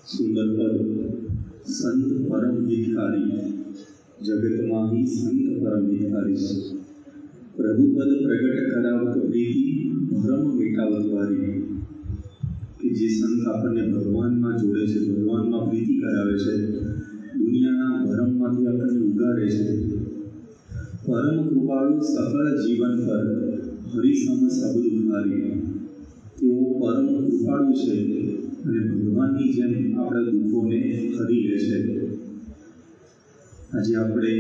સુંદર પદ સંત પરમ હિતકારી, જગતમાં ही સંત પરમ હિતકારી. પ્રભુપદ પ્રગટ કરાવત પ્રીતિ, ભ્રમ મિટાવત વારી. કે જે સંત આપણને ભગવાનમાં જોડે છે, ભગવાનમાં પ્રીતિ કરાવે છે, દુનિયાના ભરમમાંથી આપણને ઉગારે છે. પરમ કૃપાળુ સકળ જીવન પર, હરિસમ સબદુ હારી. તેઓ પરમ કૃપાળુ છે અને ભગવાનની જેમ આપણા દુઃખોને હરી લે છે. આજે આપણે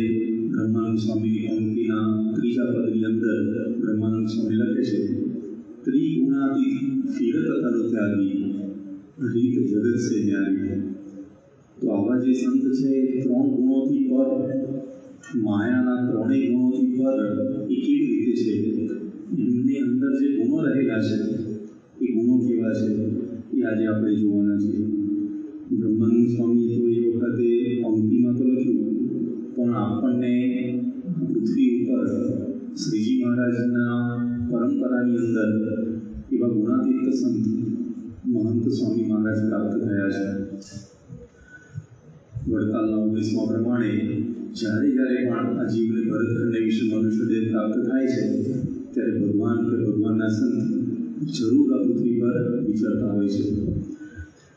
બ્રહ્માનંદ સ્વામીની પંક્તિના ત્રીજા પદની અંદર બ્રહ્માનંદ સ્વામી લખે છે, ત્રિગુણાતીત ફિરત તરુ ત્યાગી, રીત જગત સે ન્યારી. તો આવા જે સંત છે ત્રણ ગુણોથી પર, માયાના ત્રણેય ગુણોથી પર, એ કેવી રીતે છે? એમની અંદર જે ગુણો રહેલા છે એ ગુણો કેવા છે એ આજે આપણે જોવાના છીએ. બ્રહ્માનંદ સ્વામીએ તો એ વખતે પંક્તિમાં તો લખ્યું, પણ આપણને પૃથ્વી ઉપર શ્રીજી મહારાજના પરંપરાની અંદર એવા ગુણાતીત સંત મહંત સ્વામી મહારાજ પ્રાપ્ત થયા છે. વડતાલના 19માં પ્રમાણે જ્યારે પણ આ જીવને ભરતખંડ વિશે મનુષ્યદેહ પ્રાપ્ત થાય છે ત્યારે ભગવાન કે ભગવાનના સંત જરૂર આ પૃથ્વી પર વિચરતા હોય છે.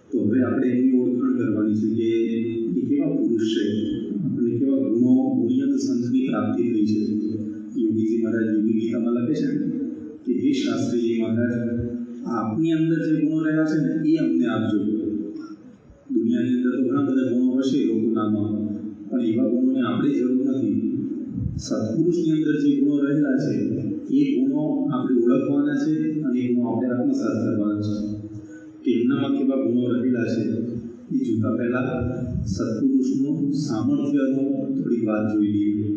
તો હવે આપણે એની ઓળખાણ કરવાની છે કે એ કેવા પુરુષ છે, આપણને કેવા ગુણો, ગુણિયત સંતની પ્રાપ્તિ થઈ છે. યોગીજી મહારાજ યોગી ગીતામાં લખે છે કે હે શાસ્ત્રીજી મહારાજ, આપની અંદર જે ગુણો રહ્યા છે ને એ અમને આપજો. દુનિયાની અંદર તો ઘણા બધા ગુણો હશે લોકોનામાં, પણ એવા ગુણોને આપણે જરૂર નથી. સત્પુરુષની અંદર જે ગુણો રહેલા છે એ ગુણો આપણે ઓળખવાના છે અને એ ગુણો આપણે આત્મસાત કરવાના છે. કે એમનામાં કેવા ગુણો રહેલા છે એ જોતા પહેલા સત્પુરુષનું સામર્થ્યનો થોડી વાત જોઈ લઈએ.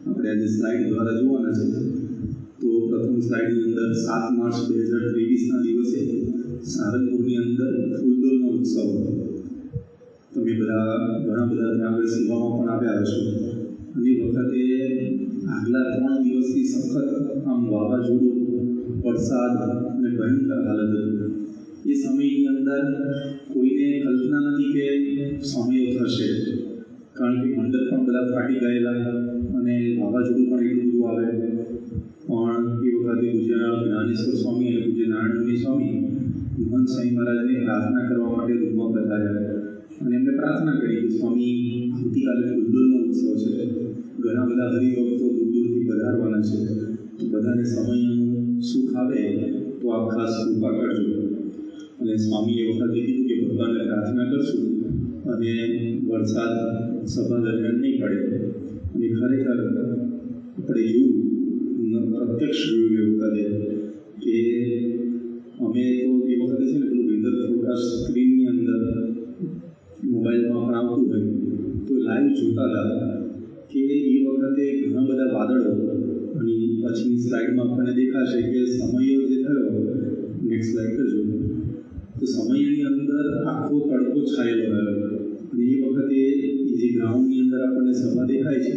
આપણે આજે સ્લાઇડ દ્વારા જોવાના છે. તો પ્રથમ સ્લાઇડની અંદર 7 માર્ચ 2023ના દિવસે સારંગપુરની અંદર ફૂલદોલનો ઉત્સવ. તમે ઘણા બધા ત્યાં આગળ સેવામાં પણ આવ્યા હશો. અને એ વખતે આગલા 3 દિવસથી સખત આમ વાવાઝોડું, વરસાદ અને ભયંકર હાલત હતી. એ સમયની અંદર કોઈને કલ્પના નથી કે સમયો થશે, કારણ કે મંડપ પણ બધા ફાટી ગયેલા અને વાવાઝોડું પણ એટલું બધું આવે. પણ એ વખતે પૂજ્ય જ્ઞાનેશ્વર સ્વામી અને પૂજ્ય નારાયણ સ્વામી મહંત સ્વામી મહારાજને પ્રાર્થના કરવા માટે રૂમમાં પધાર્યા અને એમને પ્રાર્થના કરી કે સ્વામી, આવતીકાલે ફૂલદોલનો ઉત્સવ છે, ઘણા બધા હરિભક્તો દૂર દૂરથી પધારવાના છે, તો બધાને સમયનું સુખ આવે તો આપ ખાસ કૃપા કરજો. અને સ્વામીએ વખતે કીધું કે ભગવાનને પ્રાર્થના કરશું અને વરસાદ સભા દરમિયાન નહીં પડે. અને ખરેખર આપણે જોયું, પ્રત્યક્ષ જોયું એ વખતે કે અમે તો એ વખતે છે ને પેલું વેધર ફોરકાસ્ટ સ્ક્રીનની અંદર મોબાઈલમાં પણ આવતું હોય તો લાઈવ જોતા હતા કે એ વખતે ઘણા બધા વાદળો. અને પછીની સ્લાઇડમાં આપણને દેખાશે કે સમયો જે થયો, નેક્સ્ટ સ્લાઇડ કરજો, તો સમયની અંદર આખો તડકો છાયેલો રહ્યો. અને એ વખતે એ જે ગ્રાઉન્ડની અંદર આપણને સભા દેખાય છે,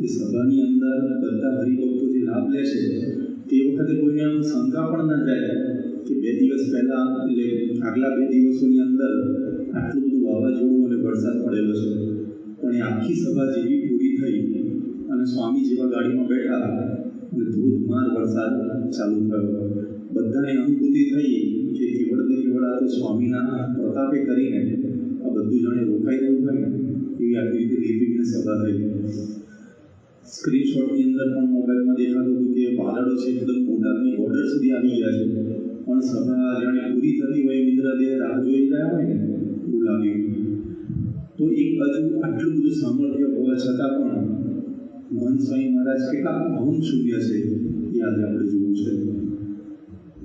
એ સભાની અંદર બધા હરિભક્તો જે લાભ લે છે તે વખતે કોઈને આમ શંકા પણ ન જાય કે 2 દિવસ પહેલાં, એટલે આગલા 2 દિવસોની અંદર આટલું બધું વાવાઝોડું અને વરસાદ પડેલો છે, પણ એ આખી સભા જેવી પૂરી થઈ અને સ્વામી જેવા ગાડીમાં બેઠા અને ધોધમાર વરસાદ ચાલુ થયો. બધાને અનુભૂતિ થઈ કે કેવળ ને કેવળ આ તો સ્વામીના પ્રતાપે કરીને આ બધું જાણે રોકાઈ ગયું હોય ને એવી આખી રીતે નિર્વિઘ્ન સભા થઈ. સ્ક્રીનશોટની અંદર પણ મોબાઈલમાં દેખાતું હતું કે વાદળો છે એકદમ મોટાની બોર્ડર સુધી આવી ગયા છે, પણ સભા જાણે પૂરી થતી હોય ઇન્દ્રદેવ રાહ જોઈ રહ્યા હોય ને એવું લાગ્યું. તો એક બાજુ આટલું બધું સામર્થ્ય હોવા છતાં પણ મહંત સ્વામી મહારાજ કેટલા અહમ શૂન્ય છે એ આજે આપણે જોવું છે.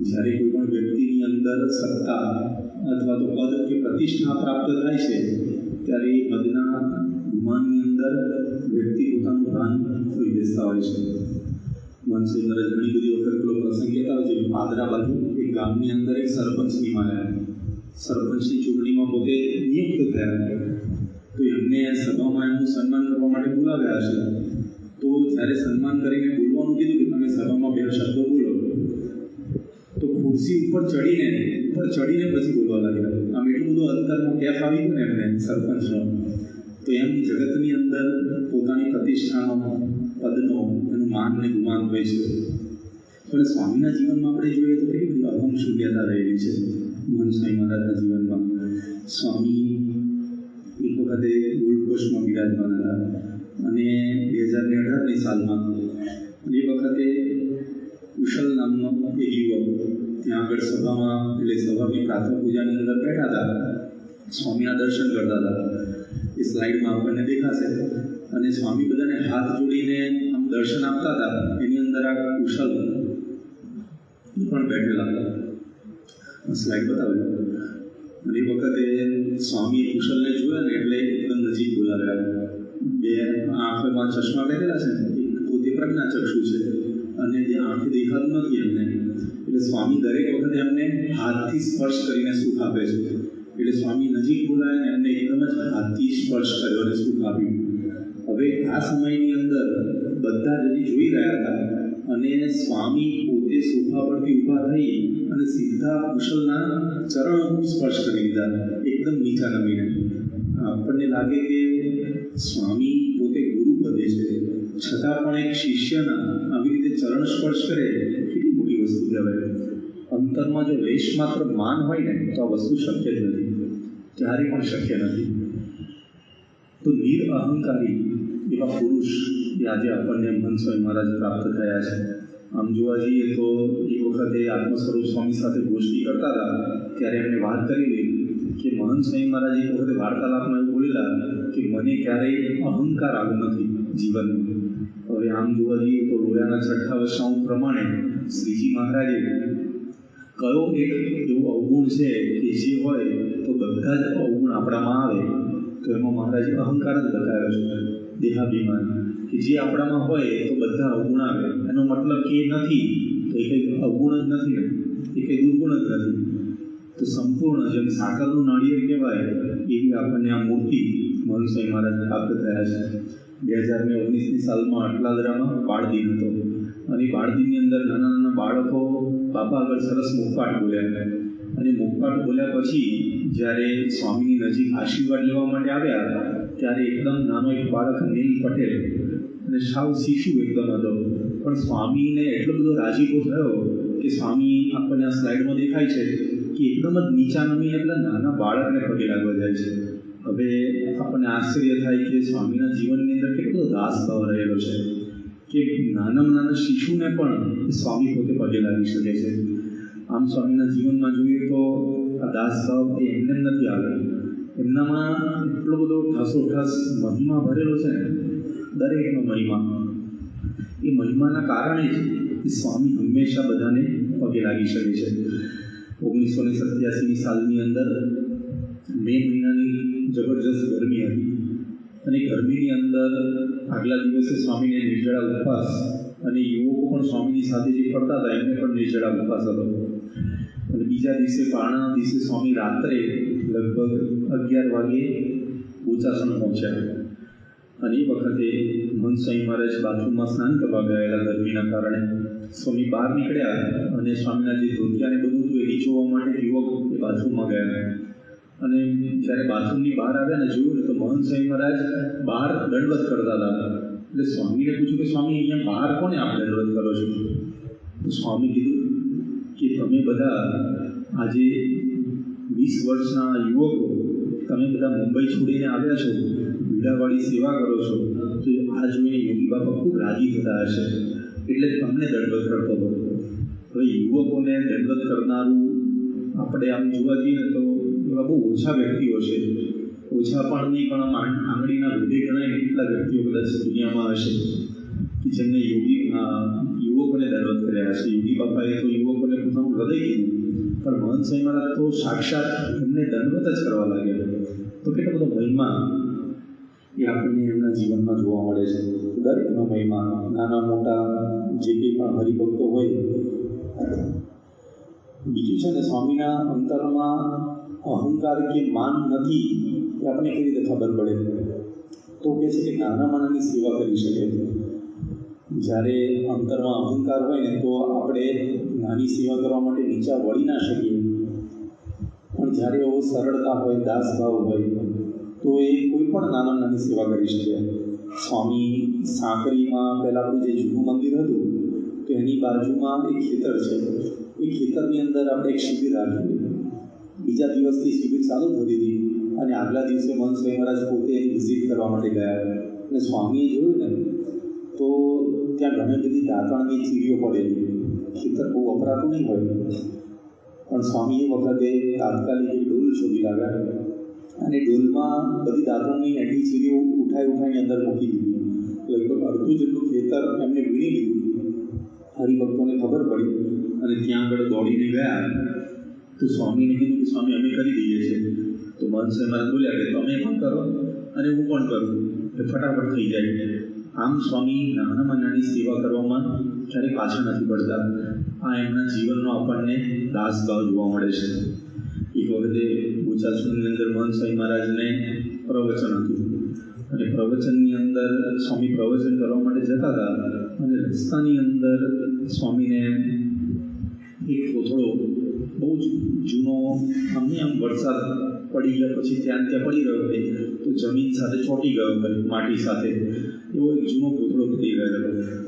જ્યારે કોઈ પણ વ્યક્તિની અંદર સત્તા અથવા તો પદ કે પ્રતિષ્ઠા પ્રાપ્ત થાય છે ત્યારે એ પદના ગુમાનની અંદર વ્યક્તિ પોતાનું ભાન ખોઈ બેસતા હોય છે. મહંત સ્વામી મહારાજ ઘણી બધી વખત પેલો પ્રસંગ કહેતા હોય છે કે પાદરા બાજુ એક ગામની અંદર એક સરપંચની માયા, સરપંચની ચૂંટણીમાં પોતે નિયુક્ત થયા, તો એમને સભામાં એમનું સન્માન કરવા માટે બોલાવ્યા છે. તો જ્યારે સન્માન કરીને બોલવાનું કીધું કે તમે સભામાં 2 શબ્દો બોલો, તો ખુરશી ઉપર ચડીને પછી બોલવા લાગ્યા. આમ એટલું બધું એવડો અંતરમાં કેફ આવી ગયો ને એમને સરપંચનો, તો એમ જગતની અંદર પોતાની પ્રતિષ્ઠાનો, પદનો, એનું માન ને ગુમાન હોય છે. પણ સ્વામીના જીવનમાં આપણે જોઈએ તો કેટલી બધી અહમ શૂન્યતા રહેલી છે. મહંત સ્વામી મહારાજના જીવનમાં સ્વામી એક વખતે ગોલ્ડ કોસ્ટમાં બિરાજમાન હતા અને 2018ની સાલમાં એ વખતે કુશલ નામનો એક યુવક ત્યાં આગળ સભામાં, એટલે સભાની પ્રાર્થના પૂજાની અંદર બેઠા હતા, સ્વામીના દર્શન કરતા હતા. એ સ્લાઇડમાં આપણને દેખાશે. અને સ્વામી બધાને હાથ જોડીને આમ દર્શન આપતા હતા. એની અંદર આ કુશલ પણ બેઠેલા હતા. સ્લાઇડ બતાવે. અને એ વખતે સ્વામી કુશલને જોયા ને એટલે એકદમ નજીક બોલાવ્યા. બે આંખોમાં ચશ્મા પહેરેલા છે ને, એક પોતે પ્રજ્ઞાચક્ષુ છે અને જે આંખે દેખાતું નથી એમને, એટલે સ્વામી દરેક વખતે એમને હાથથી સ્પર્શ કરીને સુખ આપે છે. એટલે સ્વામી નજીક બોલાવે ને એમને એકદમ જ હાથથી સ્પર્શ કર્યો અને સુખ આપ્યું. હવે આ સમયની અંદર બધા જ હજી જોઈ રહ્યા હતા અને સ્વામી પોતે સોફા પરથી ઊભા થઈ અને સીધા કુશલના ચરણ સ્પર્શ કરી દીધા, એકદમ નીચા નમીને. આપણને લાગે કે સ્વામી પોતે ગુરુ પદે છે, છતાં પણ એક શિષ્યના આવી રીતે ચરણ સ્પર્શ કરે, કેટલી મોટી વસ્તુ કહેવાય. અંતરમાં જો લેશ માત્ર માન હોય ને તો આ વસ્તુ શક્ય જ નથી, ક્યારેય પણ શક્ય નથી. તો નિરઅહંકારી એવા પુરુષ એ આજે આપણને મહંત સ્વામી મહારાજ પ્રાપ્ત થયા છે. આમ જોવા જઈએ તો એ વખતે આત્મસ્વરૂપ સ્વામી સાથે ગોષ્ઠી કરતા હતા ત્યારે એમને વાત કરેલી કે મહંત સ્વામી મહારાજ એક વખતે વાર્તાલાપમાં એવું બોલેલા કે મને ક્યારેય અહંકાર આવ્યો નથી જીવનમાં. હવે આમ જોવા જઈએ તો લોયાના છઠ્ઠા વર્ષાંશ પ્રમાણે શ્રીજી મહારાજે કયો એક એવો અવગુણ છે કે જે હોય તો બધા જ અવગુણ આપણામાં આવે, તો એમાં મહારાજે અહંકાર જ બતાવ્યો છે, દેહાભિમાન, કે જે આપણામાં હોય તો બધા અવગુણ આવે. એનો મતલબ એ નથી તો એ કંઈક અવગુણ જ નથી ને, એ કંઈ દુર્ગુણ જ નથી. તો સંપૂર્ણ જેમ સાકરનું નાળિયેર કહેવાય એવી આપણને આ મૂર્તિ મહંત સ્વામી મહારાજ પ્રાપ્ત થયા છે. 2019ની સાલમાં અટલાદરામાં બાળદિન હતો અને બાળદિનની અંદર નાના નાના બાળકો બાપા આગળ સરસ મુખપાઠ બોલ્યા અને મુખપાઠ બોલ્યા પછી જ્યારે સ્વામીની નજીક આશીર્વાદ લેવા માટે આવ્યા ત્યારે એકદમ નાનો એક બાળક નીલ પટેલ અને સાવ શિશુ એકદમ હતો, પણ સ્વામીને એટલો બધો રાજીપો થયો કે સ્વામી આપણને આ સ્લાઇડમાં દેખાય છે કે એકદમ જ નીચા નમીને પેલા નાના બાળકને પગે લાગવા જાય છે. હવે આપણને આશ્ચર્ય થાય કે સ્વામીના જીવનની અંદર કેટલો દાસ ભાવ રહેલો છે કે નાનામાં નાના શિશુને પણ સ્વામી પોતે પગે લાગી શકે છે. આમ સ્વામીના જીવનમાં જોઈએ તો આ દાસ ભાવ એ એમને નથી આવ્યો, એમનામાં એટલો બધો ઠાસોઠાસ મહિમા ભરેલો છે ને, દરેકનો મહિમા. એ મહિમાના કારણે જ સ્વામી હંમેશા બધાને પગે લાગી શકે છે. 1987ની સાલની અંદર મે મહિનાની જબરજસ્ત ગરમી હતી અને ગરમીની અંદર આગલા દિવસે સ્વામીને નિર્જળા ઉપવાસ અને યુવકો પણ સ્વામીની સાથે જે ફરતા હતા એમને પણ નિર્જળા ઉપવાસ હતો. અને બીજા દિવસે પારણાના દિવસે સ્વામી રાત્રે લગભગ 11 વાગે બોચાસણ પહોંચ્યા અને એ વખતે મહંત સ્વામી મહારાજ બાથરૂમમાં સ્નાન કરવા ગયેલા ગરમીના કારણે. સ્વામી બહાર નીકળ્યા અને સ્વામીના જે ધોતિયાને બધું હતું એ નીચોવા માટે યુવક એ બાથરૂમમાં ગયા અને જ્યારે બાથરૂમની બહાર આવ્યા ને જોયું ને તો મહંત સ્વામી મહારાજ બહાર દંડવત કરતા હતા. એટલે સ્વામીને પૂછ્યું કે સ્વામી અહીંયા બહાર કોને આપ દંડવત કરો છો? તો સ્વામી કીધું કે તમે બધા આજે 20 વર્ષના યુવકો તમે બધા મુંબઈ છોડીને આવ્યા છો, વીડાવાળી સેવા કરો છો, તો આ જોઈને યોગી બાપા ખૂબ રાજી થતા હશે એટલે તમને દંડવત કરતો હતો. હવે યુવકોને દંડવત કરનારું આપણે આમ જોવા જઈએ તો એવા બહુ ઓછા વ્યક્તિઓ છે, ઓછા પણ નહીં પણ આમ આંગળીના વૃદ્ધિ ગણાય એટલા વ્યક્તિઓ કદાચ દુનિયામાં હશે કે જેમને યુવકોને દંડવત કર્યા હશે. યોગી બાપાએ તો યુવકોને પોતાનું હૃદય કીધું, પણ મહંત સ્વામી મહારાજ તો સાક્ષાત એમને દંડવત જ કરવા લાગ્યા. તો કેટલો બધો મહિમા એ આપણને એમના જીવનમાં જોવા મળે છે. દરેકનો મહિમા, નાના મોટા જે કંઈ પણ હરિભક્તો હોય. બીજું છે ને, સ્વામીના અંતરમાં અહંકાર કે માન નથી એ આપણને કેવી રીતે ખબર પડે? તો કહે છે કે નાનામાં નાની સેવા કરી શકે. જ્યારે અંતરમાં અહંકાર હોય ને તો આપણે નાની સેવા કરવા માટે નીચા વળી ના શકીએ, પણ જ્યારે એવો સરળતા હોય, દાસભાવ હોય, તો એ કોઈ પણ નાની સેવા કરી શકે. સ્વામી સાંકરીમાં પહેલાં આપણું જે જૂનું મંદિર હતું, તો એની બાજુમાં એક ખેતર છે. એ ખેતરની અંદર આપણે એક શિબિર રાખી. બીજા દિવસથી શિબિર ચાલુ થતી હતી અને આગલા દિવસે મહંત સ્વામી મહારાજ પોતે એની વિઝિટ કરવા માટે ગયા અને સ્વામીએ જોયું ને તો ત્યાં ઘણી બધી દાંતણની ચીડીઓ પડેલી. ખેતર બહુ વપરાતું નહીં હોય, પણ સ્વામી એ વખતે તાત્કાલિક એક ડોલ શોધી લાવ્યા અને ડોલમાં બધી દાંતણની એંટી ચીડીઓ ઉઠાઈ અંદર મૂકી દીધી. લગભગ અડધું જેટલું ખેતર એમને વીણી લીધું. હરિભક્તોને ખબર પડી અને ત્યાં આગળ દોડીને ગયા. તો સ્વામીને કીધું કે સ્વામી અમે કરી દઈએ છીએ. તો મહંત સ્વામી મહારાજ બોલ્યા કે તમે પણ કરો અને હું પણ કરું, એ ફટાફટ થઈ જાય. આમ સ્વામી નાનામાં નાની સેવા કરવામાં ક્યારેય પાછા નથી પડતા. આ એમના જીવનનો આપણને દાસભાવ જોવા મળે છે. એક વખતે બોચાસણની અંદર મહંત સ્વામી મહારાજને પ્રવચન હતું અને પ્રવચનની અંદર સ્વામી પ્રવચન કરવા માટે જતા હતા અને રસ્તાની અંદર સ્વામીને એક કોથળો બહુ જ જૂનો આમ વરસાદ પડી ગયા પછી ત્યાં પડી રહ્યો હોય તો જમીન સાથે ચોંટી ગયો હોય, માટી સાથે એવો એક જૂનો કોથળો પડી ગયેલો.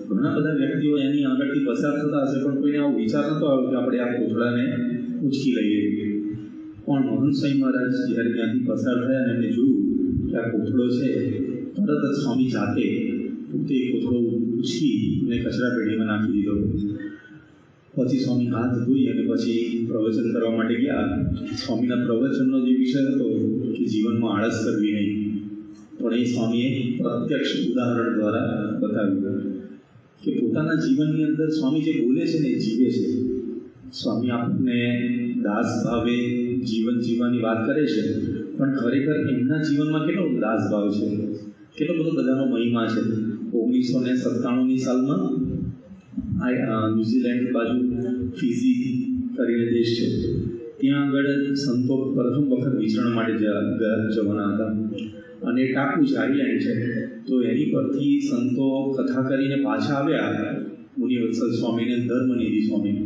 ઘણા બધા વ્યક્તિઓ એની આગળથી પસાર થતા હશે, પણ કોઈને આવો વિચાર નહોતો આવ્યો કે આપણે આ કોથળાને ઉંચકી લઈએ. પણ મહંત સ્વામી મહારાજ જ્યારે ત્યાંથી પસાર થયા અને એમને જોયું કે આ કોથળો છે, તરત જ સ્વામી જાતે પોતે કોથળો ઉંચકી અને કચરા પેટીમાં નાખી દીધો. પછી સ્વામી હાથ ધોઈ અને પછી પ્રવચન કરવા માટે ગયા. સ્વામીના પ્રવચનનો જે વિષય હતો કે જીવનમાં આળસ કરવી નહીં, પણ એ સ્વામીએ પ્રત્યક્ષ ઉદાહરણ દ્વારા બતાવ્યું કે પોતાના જીવનની અંદર સ્વામી જે બોલે છે ને એ જીવે છે. સ્વામી આપણને દાસ ભાવે જીવન જીવવાની વાત કરે છે, પણ ખરેખર એમના જીવનમાં કેટલો દાસ ભાવ છે, કેટલો બધો બધાનો મહિમા છે. 1997ની સાલમાં ન્યૂઝીલેન્ડ બાજુ ફિઝી કરીને દેશ છે, ત્યાં આગળ સંતો પ્રથમ વખત વિચરણ માટે જવાના હતા અને ટાપુ જ આઈલેન્ડ છે. તો એની પરથી સંતો કથા કરીને પાછા આવ્યા મુનિવત્સલ સ્વામીને, ધર્મનિધિ સ્વામી.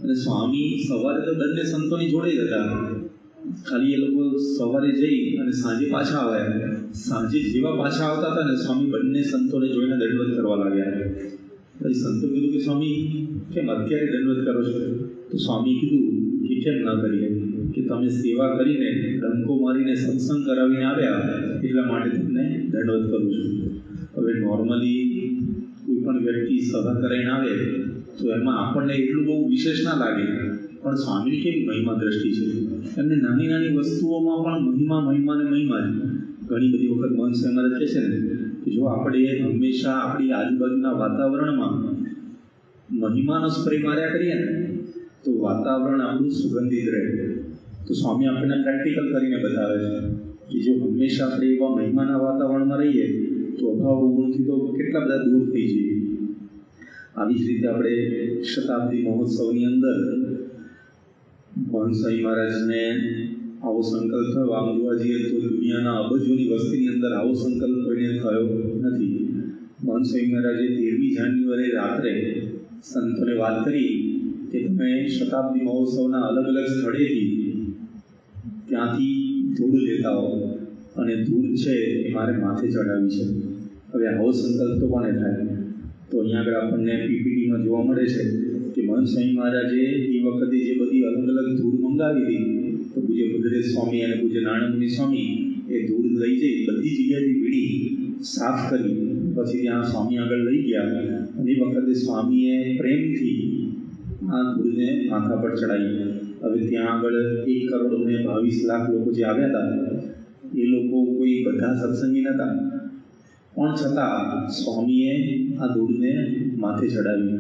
અને સ્વામી સવારે તો બંને સંતોની જોડે જ હતા, ખાલી એ લોકો સવારે જઈ અને સાંજે પાછા આવ્યા. સાંજે જેવા પાછા આવતા હતા ને સ્વામી બંને સંતોને જોઈને દંડવત કરવા લાગ્યા. પછી સંતો કીધું કે સ્વામી કેમ અત્યારે દંડવત કરો છો? તો સ્વામી કીધું કે કેમ ના કરીએ, કે તમે સેવા કરીને ડંકો મારીને સત્સંગ કરાવીને આવ્યા એટલા માટે તમને દંડવત કરું છું. હવે નોર્મલી કોઈ પણ વ્યક્તિ સભા કરાવીને આવે તો એમાં આપણને એટલું બહુ વિશેષ ના લાગે, પણ સ્વામીની કેવી મહિમા દ્રષ્ટિ છે, એમને નાની નાની વસ્તુઓમાં પણ મહિમા જ. ઘણી બધી વખત મહંત સ્વામી મહારાજ કહે છે ને કે જો આપણે હંમેશા આપણી આજુબાજુના વાતાવરણમાં મહિમાનો સ્પ્રે માર્યા કરીએ ને તો વાતાવરણ આપણું સુગંધિત રહે. તો સ્વામી આપણને પ્રેક્ટિકલ કરીને બતાવે છે કે જો હંમેશા આપણે એવા મહિમાના વાતાવરણમાં રહીએ તો અભાવ ગુણથી તો કેટલા બધા દૂર થઈ જઈએ. આવી જ રીતે આપણે શતાબ્દી મહોત્સવની અંદર મહંત સ્વામી મહારાજને આવો સંકલ્પ થયો. આમ જોવા જઈએ તો દુનિયાના અબજોની વસ્તીની અંદર આવો સંકલ્પ કોઈને થયો નથી. મહંત સ્વામી મહારાજે 13મી જાન્યુઆરી રાત્રે સંતોને વાત કરી કે તમે શતાબ્દી મહોત્સવના અલગ અલગ સ્થળેથી ત્યાંથી ધૂળ લેતા હો અને ધૂળ છે એ મારે માથે ચડાવી છે. હવે આવો સંકલ્પ તો કોને થાય? તો અહીંયા આગળ આપણને પીપીટીમાં જોવા મળે છે કે મહંત સ્વામી મહારાજે એ વખતે જે બધી અલગ અલગ ધૂળ મંગાવી હતી તો પૂજ્ય ભદ્રેશ સ્વામી અને પૂજ્ય નારાયણમુનિ સ્વામી એ ધૂળ લઈ જઈ બધી જગ્યાએથી વીણી સાફ કરી પછી ત્યાં સ્વામી આગળ લઈ ગયા અને એ વખતે સ્વામીએ પ્રેમથી આ ધૂળને માથા પર ચડાવી. હવે ત્યાં આગળ 1,22,00,000 લોકો જે આવ્યા હતા એ લોકો કોઈ બધા સત્સંગી નહોતા, પણ છતાં સ્વામીએ આ ધૂળને માથે ચડાવી.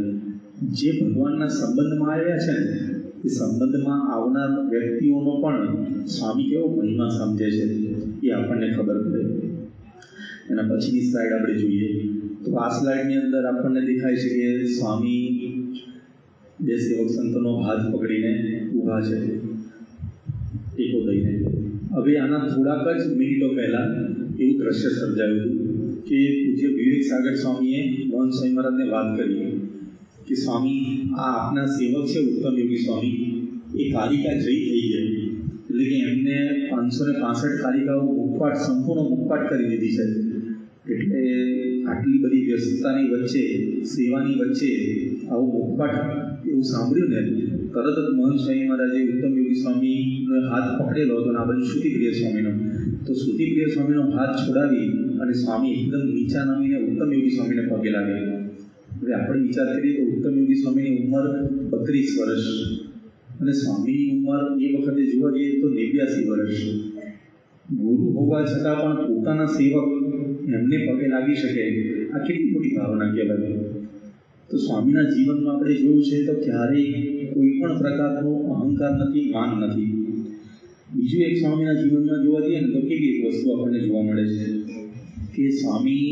જે ભગવાનના સંબંધમાં આવ્યા છે ને એ સંબંધમાં આવનાર વ્યક્તિઓનો પણ સ્વામી કેવો મહિમા સમજે છે એ આપણને ખબર પડે. એના પછીની સ્લાઇડ આપણે જોઈએ તો આ સ્લાઇડની અંદર આપણને દેખાય છે કે સ્વામી બે સેવક સંતોનો હાથ પકડીને ઊભા છે ટેકો દઈને. હવે આના થોડાક જ મિનિટો પહેલાં એવું દ્રશ્ય સર્જાયું હતું કે પૂજ્ય વિવેક સાગર સ્વામીએ મહંત સ્વામી મહારાજને વાત કરી કે સ્વામી આ આપના સેવક છે ઉત્તમ યોગી સ્વામી, એ કાલિકા જઈ થઈ ગઈ. એટલે કે એમને 565 કાલિકાઓ મુખપાટ સંપૂર્ણ મુખપાટ કરી દીધી છે. એટલે આટલી બધી વ્યસ્તતાની વચ્ચે, સેવાની વચ્ચે આવું મુખપાટ એવું સાંભળ્યું ને તરત જ મહંત સ્વામી મહારાજે ઉત્તમ યોગી સ્વામીનો હાથ પકડેલો હતો અને આ બાજુ શ્રુતિપ્રિય સ્વામીનો. તો શ્રુતિપ્રિય સ્વામીનો હાથ છોડાવી અને સ્વામી એકદમ નીચા નમીને ઉત્તમ યોગી સ્વામીને પગે લાગ્યા. હવે આપણે વિચાર કરીએ તો ઉત્તમ યોગી સ્વામીની ઉંમર 32 વર્ષ અને સ્વામીની ઉંમર એ વખતે જોવા જઈએ તો 89 વર્ષ. ગુરુ હોવા છતાં પણ પોતાના સેવક એમને પગે લાગી શકે, આ કેટલી મોટી ભાવના કહેવાય. તો સ્વામીના જીવનમાં આપણે જોયું છે તો ક્યારેય કોઈ પણ પ્રકારનો અહંકાર નથી, માન નથી. બીજું એક સ્વામીના જીવનમાં જોવા જઈએ ને તો કેવી એક વસ્તુ આપણને જોવા મળે છે કે સ્વામી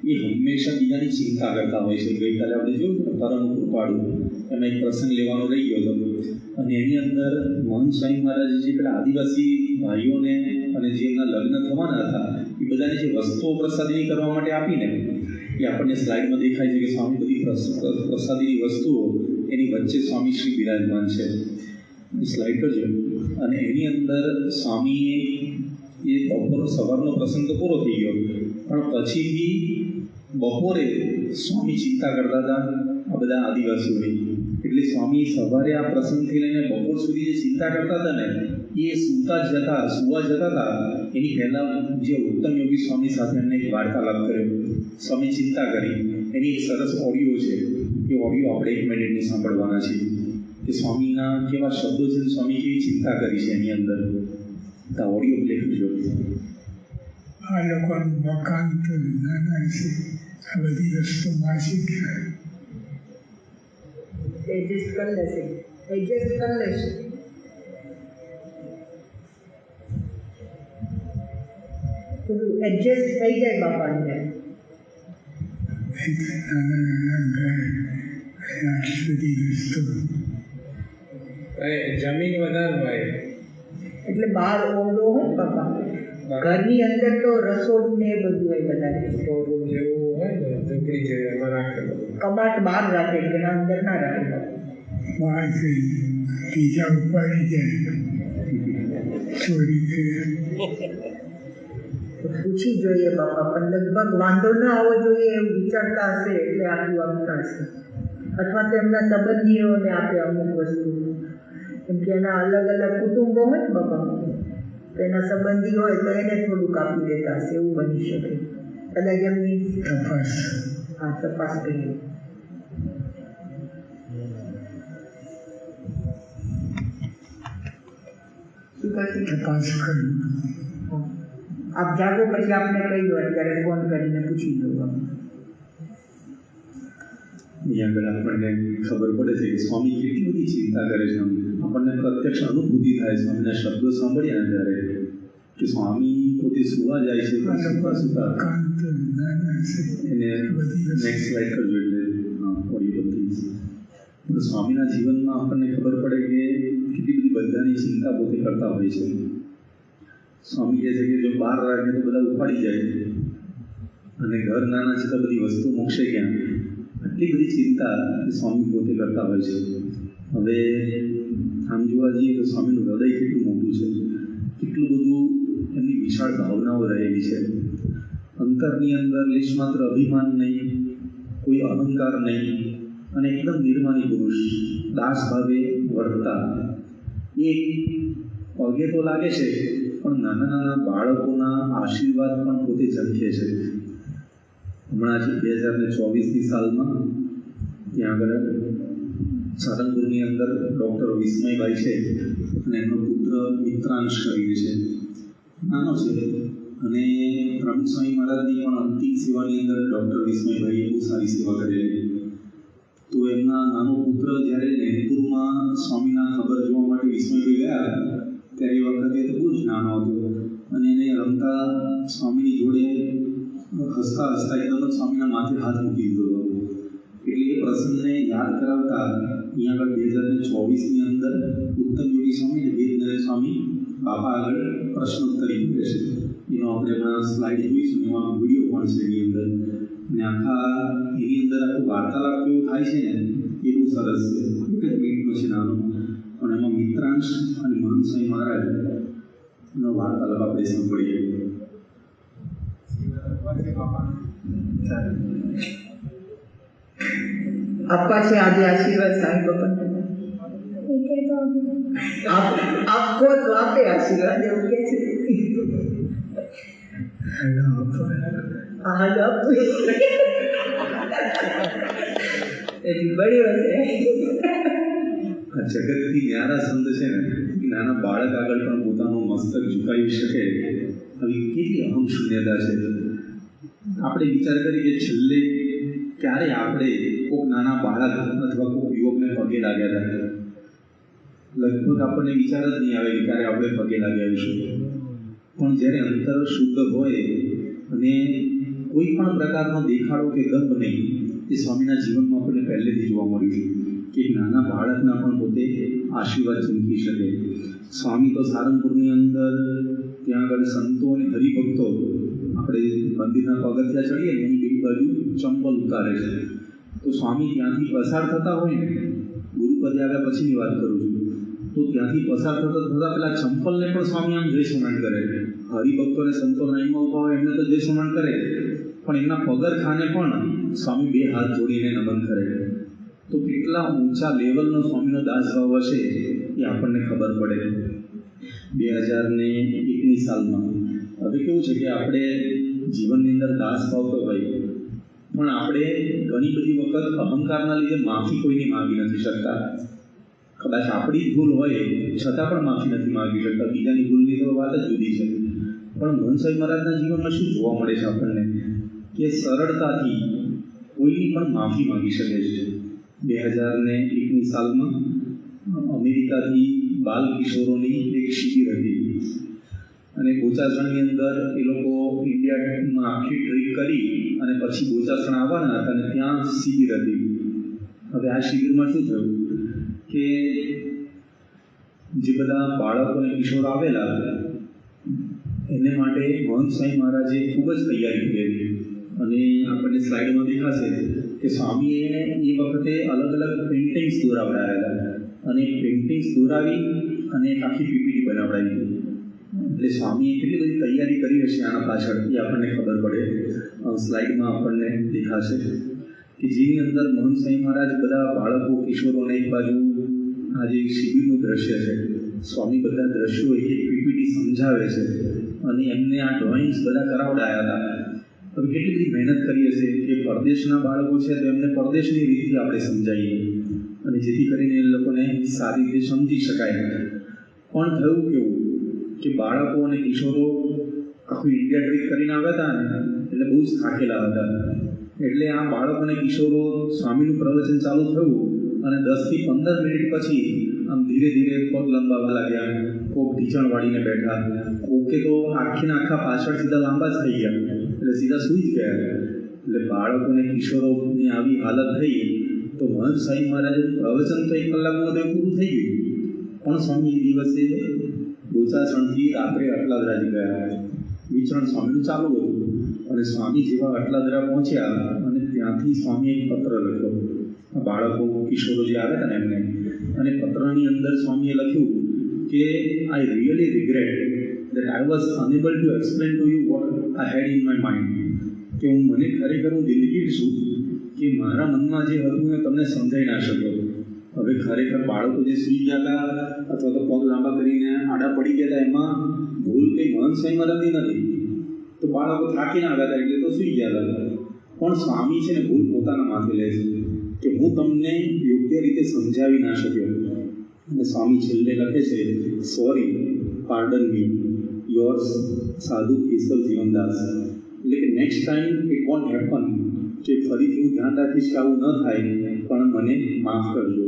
એ હંમેશા બીજાની ચિંતા કરતા હોય છે. ગઈકાલે આપણે જોયું ને પરમ કૃપાળુ, એમાં એક પ્રસંગ લેવાનો રહી ગયો હતો અને એની અંદર મહંત સ્વામી મહારાજે જે પેલા આદિવાસી ભાઈઓને અને જે એમના લગ્ન થવાના હતા એ બધાને જે વસ્તુઓ પ્રસાદીની કરવા માટે આપીને એ આપણને સ્લાઇડમાં દેખાય છે કે સ્વામી બધી પ્રસાદીની વસ્તુઓ એની વચ્ચે સ્વામી શ્રી બિરાજમાન છે. સ્લાઇડ કરજો. અને એની અંદર સ્વામીએ એ બપોર સવારનો પ્રસંગ તો પૂરો થઈ ગયો પણ પછીથી બપોરે સ્વામી ચિંતા કરતા હતા આ બધા આદિવાસીઓની. એટલે સ્વામી સવારે આ પ્રસંગથી લઈને બપોર સુધી જે ચિંતા કરતા હતા ને એ સુવા જતા હતા એની પહેલાં જે ઉત્તમ યોગી સ્વામી સાથે એમને એક વાર્તાલાપ કર્યો. સ્વામી ચિંતા કરી એની એક સરસ ઓડિયો છે. એ ઓડિયો આપણે 1 મિનિટની સાંભળવાના છીએ કે સ્વામીના કેવા શબ્દો છે, સ્વામી કેવી ચિંતા કરી છે એની અંદર. તો ઓડિયો પ્લે કરજો. આ લોકોનું મકાન તો નાના છે, આ બધી વસ્તુ માસી એડજસ્ટ કરી લેશે. બધું એડજસ્ટ થઈ જાય બાપાને. નાના ઘર, આટલી બધી વસ્તુ જમીન વધારે હોય એટલે બહાર ઓરડો હોય બાપા, ઘરની અંદર તો રસોડું ને એ બધું હોય બધા. સ્ટોરરૂમ જેવું હોય ને ઝૂંપડી જેવું એમાં રાખેલું. કબાટ બહાર રાખે, ઘરના અંદર ના રાખે. બહાર થઈ બીજા ઉપાડી જાય ચોરી કરે. પૂછી જોઈએ બાપા, પણ લગભગ વાંધો ના આવવો જોઈએ એવું વિચારતા હશે એટલે આટલું આપતા હશે. અથવા તો એમના સંબંધીઓને આપે અમુક વસ્તુ, કેમ કે એના અલગ અલગ કુટુંબો હોય ને બાપા, તો એના સંબંધી હોય તો એને થોડુંક આપી દેતા હશે, એવું બની શકે. કદાચ એમની તપાસ તપાસ કરીએ. શું કરશે? તપાસ કરી આપ જાગો પછી આપને કહી દો, અત્યારે ફોન કરીને પૂછી દો. અહીંયા આગળ આપણને ખબર પડે છે કે સ્વામી કેટલી બધી ચિંતા કરે છે. આપણને પ્રત્યક્ષ અનુભૂતિ થાય સ્વામીના શબ્દો સાંભળ્યા ત્યારે કે સ્વામી પોતે સુવા જાય છે તો સુતા મકાન તો નાના છે, એને નેક્સ્ટ સ્લાઇડ કરજો એટલે ઓડિયો બધી. સ્વામીના જીવનમાં આપણને ખબર પડે કે કેટલી બધી બધાની ચિંતા પોતે કરતા હોય છે. સ્વામી કહે છે કે જો બહાર રાખે તો બધા ઉપાડી જાય અને ઘર નાના છે તો બધી વસ્તુ મૂકશે ક્યાં, આટલી બધી ચિંતા એ સ્વામી પોતે કરતા હોય છે. હવે આમ જોવા જઈએ તો સ્વામીનું હૃદય કેટલું મોટું છે, કેટલું બધું એમની વિશાળ ભાવનાઓ રહેલી છે. અંતરની અંદર લેશ માત્ર અભિમાન નહીં, કોઈ અહંકાર નહીં અને એકદમ નિર્માની પુરુષ, દાસ ભાવે વર્તતા. એ પગે તો લાગે છે પણ નાના નાના બાળકોના આશીર્વાદ પણ પોતે ઝંખે છે. હમણાં જ 2024ની સાલમાં ત્યાં આગળ સારંગપુરની અંદર ડૉક્ટર વિસ્મયભાઈ છે અને એમનો પુત્ર મિત્રાંશ કરીને છે, નાનો છે. અને પ્રમુખ સ્વામી મહારાજની પણ અંતિમ સેવાની અંદર ડૉક્ટર વિસ્મયભાઈએ બહુ સારી સેવા કરેલી. તો એમના નાનો પુત્ર જ્યારે નૈનપુરમાં સ્વામીના ખબર જોવા માટે વિસ્મયભાઈ ગયા ત્યારે એ વખતે તો બહુ જ નાનો હતો અને એને રમતા સ્વામીની જોડે હસતા હસતા એકદમ જ સ્વામીના માથે હાથ મૂકી દીધો હતો. એટલે એ પ્રસંગને યાદ કરાવતા અહીંયા આગળ 2024ની અંદર ઉત્તમ યોગી સ્વામી અને વેદનરેશ સ્વામી બાપા આગળ પ્રશ્નોત્તરી કરે છે. એનો આપણે હમણાં સ્લાઇડ જોઈશું, એમાં વિડીયો પણ છે એની અંદર. અને એની અંદર આખું વાર્તાલાપ કેવું થાય છે ને એ બહુ સરસ છે. એક જ મિનિટનો છે નાનો, પણ એમાં મિત્રાંશ અને મહંત સ્વામી મહારાજ નો વાર્તાલાપ આપણે સાંભળીએ. આપવા છે આજે આશીર્વાદ સાંઈ બાપા આપો તો આપે આશીર્વાદ એવું કે છે. હાલો આપો એની બળ્યો છે. આ જગતથી ન્યારા સંત છે ને, કે નાના બાળક આગળ પણ પોતાનું મસ્તક ઝુકાવી શકે, આવી કેટલી અહમ શૂન્યતા છે. આપણે વિચાર કરીએ કે છેલ્લે ક્યારે આપણે કોઈક નાના બાળક અથવા કોઈક યુવકને પગે લાગ્યા હતા. લગભગ આપણને વિચાર જ નહીં આવે કે ક્યારે આપણે પગે લાગી આવીશું. પણ જ્યારે અંતર શુદ્ધ હોય અને કોઈ પણ પ્રકારનો દેખાડો કે ગંધ નહીં, એ સ્વામીના જીવનમાં આપણને પહેલેથી જોવા મળ્યું છે કે નાના બાળકના પણ પોતે આશીર્વાદ ચમકી શકે. સ્વામી તો સારંગપુરની અંદર ત્યાં આગળ સંતો અને હરિભક્તો આપણે મંદિરના પગથિયા ચડીએ ને એની એક બાજુ ચંપલ ઉતારે છે. તો સ્વામી ત્યાંથી પસાર થતા હોય ને, ગુરુપદે આવ્યા પછીની વાત કરું છું, તો ત્યાંથી પસાર થતા પેલા ચંપલને પણ સ્વામી આમ જય સ્મરણ કરે. હરિભક્તોને સંતો લાઈનમાં ઉભા હોય એમને તો જય સ્મરણ કરે, પણ એમના પગરખાને પણ સ્વામી બે હાથ જોડીને નમન કરે. તો કેટલા ઊંચા લેવલનો સ્વામીનો દાસભાવ હશે એ આપણને ખબર પડે. 2001ની સાલમાં હવે કેવું છે કે આપણે જીવનની અંદર દાસભાવ તો હોય, પણ આપણે ઘણી બધી વખત અહંકારના લીધે માફી કોઈની માગી નથી શકતા. કદાચ આપણી જ ભૂલ હોય છતાં પણ માફી નથી માગી શકતા. બીજાની ભૂલની તો વાત જ જુદી છે. પણ મહંત મહારાજના જીવનમાં શું જોવા મળે છે આપણને કે સરળતાથી કોઈની પણ માફી માગી શકે છે. 2001ની સાલમાં અમેરિકાથી બાલ કિશોરોની એક શિબિર હતી અને બોચાસણની અંદર એ લોકો ઇન્ડિયામાં આખી ટ્રીપ કરી અને પછી બોચાસણ આવવાના હતા અને ત્યાં શિબિર હતી. હવે આ શિબિરમાં શું થયું કે જે બધા બાળકો અને કિશોર આવેલા એને માટે મહંત સ્વામી મહારાજે ખૂબ જ તૈયારી કરી અને આપણને સ્લાઇડમાં દેખાશે કે સ્વામીએ એ વખતે અલગ અલગ પેઇન્ટિંગ્સ દોરાવડાવ્યા હતા અને પેઇન્ટિંગ્સ દોરાવી અને એક આખી પીપીટી બનાવડાવી હતી. એટલે સ્વામીએ કેટલી બધી તૈયારી કરી હશે આના પાછળ એ આપણને ખબર પડે. સ્લાઇડમાં આપણને દેખાશે કે જેની અંદર મહંત સ્વામી મહારાજ બધા બાળકો કિશોરોને એક બાજુ આ જે શિબિરનું દ્રશ્ય છે, સ્વામી બધા દ્રશ્યો એક એક પીપીટી સમજાવે છે અને એમને આ ડ્રોઈંગ્સ બધા કરાવડાયા હતા. હવે કેટલી બધી મહેનત કરી હશે કે પરદેશના બાળકો છે તો એમને પરદેશની રીતથી આપણે સમજાવીએ અને જેથી કરીને એ લોકોને સારી રીતે સમજી શકાય. પણ થયું કેવું કે બાળકો અને કિશોરો આખું ઇન્ડિયા ટ્રીપ કરીને આવ્યા હતા ને એટલે બહુ જ થાકેલા હતા. એટલે આ બાળકો અને કિશોરો સ્વામીનું પ્રવચન ચાલુ થયું અને 10થી 15 મિનિટ પછી આમ ધીરે ધીરે પગ લંબાવવા લાગ્યા. કોક ઢીચણ વાળીને બેઠા, કોકે તો આખીને આખા પાછળ સીધા લાંબા જ થઈ ગયા એટલે સીધા સૂઈ જ ગયા. એટલે બાળકોને કિશોરોની આવી હાલત થઈ તો મહંત સ્વામી મહારાજનું પ્રવચન તો 1 કલાકમાં તો પૂરું થઈ ગયું. પણ સ્વામી એ દિવસે બોચાસણથી રાત્રે અટલાદરાજી ગયા. વિચરણ સ્વામીનું ચાલુ હતું અને સ્વામી જેવા અટલાદરા પહોંચ્યા અને ત્યાંથી સ્વામીએ એક પત્ર લખ્યો બાળકો કિશોરો જે આવ્યા હતા ને એમને. અને પત્રની અંદર સ્વામીએ લખ્યું કે I really regret that I was unable to explain to you what I had in my mind. કે મને ખરેખર હું દિલગીર છું કે મારા મનમાં જે હતું એ તમને સમજાઈ ના શક્યો. હવે ખરેખર બાળકો જે સૂઈ ગયા હતા અથવા તો પગ લાંબા કરીને આડા પડી ગયા હતા એમાં ભૂલ કંઈ મહંત સ્વામી મહારાજની નથી. તો બાળકો થાકીને આવ્યા હતા એટલે તો સૂઈ ગયા હતા. પણ સ્વામી છે ને ભૂલ પોતાના માથે લે છે કે હું તમને યોગ્ય રીતે સમજાવી ના શક્યો. અને સ્વામી છેલ્લે લખે છે, સોરી, પાર્ડન મી, યોર્સ સાધુ કેશવ જીવનદાસ. એટલે કે next time it want happen, કે ફરીથી હું ધ્યાન રાખીશ કે આવું ન થાય પણ મને માફ કરજો.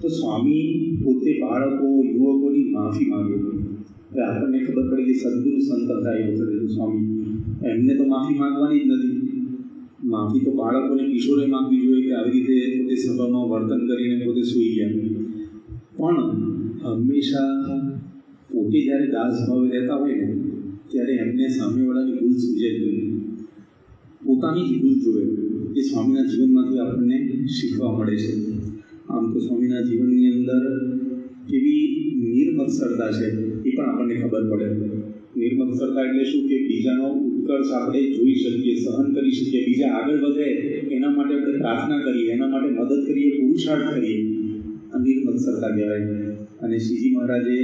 તો સ્વામી પોતે બાળકો યુવકોની માફી માંગ્યો. હવે આપણને ખબર પડી કે સદગુરુ સંત હતા એ વખતે સ્વામી, એમને તો માફી માંગવાની જ નથી. માફી તો બાળકોને કિશોરે માંગવી જોઈએ કે આવી રીતે પોતે સભામાં વર્તન કરીને પોતે સૂઈ ગયા. પણ હંમેશા પોતે જ્યારે દાસભાવે રહેતા હોય ને ત્યારે એમને સામેવાળાની ભૂલ સૂજે જ નહીં, પોતાની જ ભૂલ જોવે. એ સ્વામીના જીવનમાંથી આપણને શીખવા મળે છે. આમ તો સ્વામીના જીવનની અંદર એવી નિર્મત્સરતા છે, એ પણ આપણને ખબર પડે. નિર્મત્સરતા એટલે શું કે બીજાનો ઉત્કર્ષ આપણે જોઈ શકીએ, સહન કરી શકીએ, બીજા આગળ વધે એના માટે આપણે પ્રાર્થના કરીએ, એના માટે મદદ કરીએ, પુરુષાર્થ કરીએ, આ નિર્મત્સરતા કહેવાય. અને શ્રીજી મહારાજે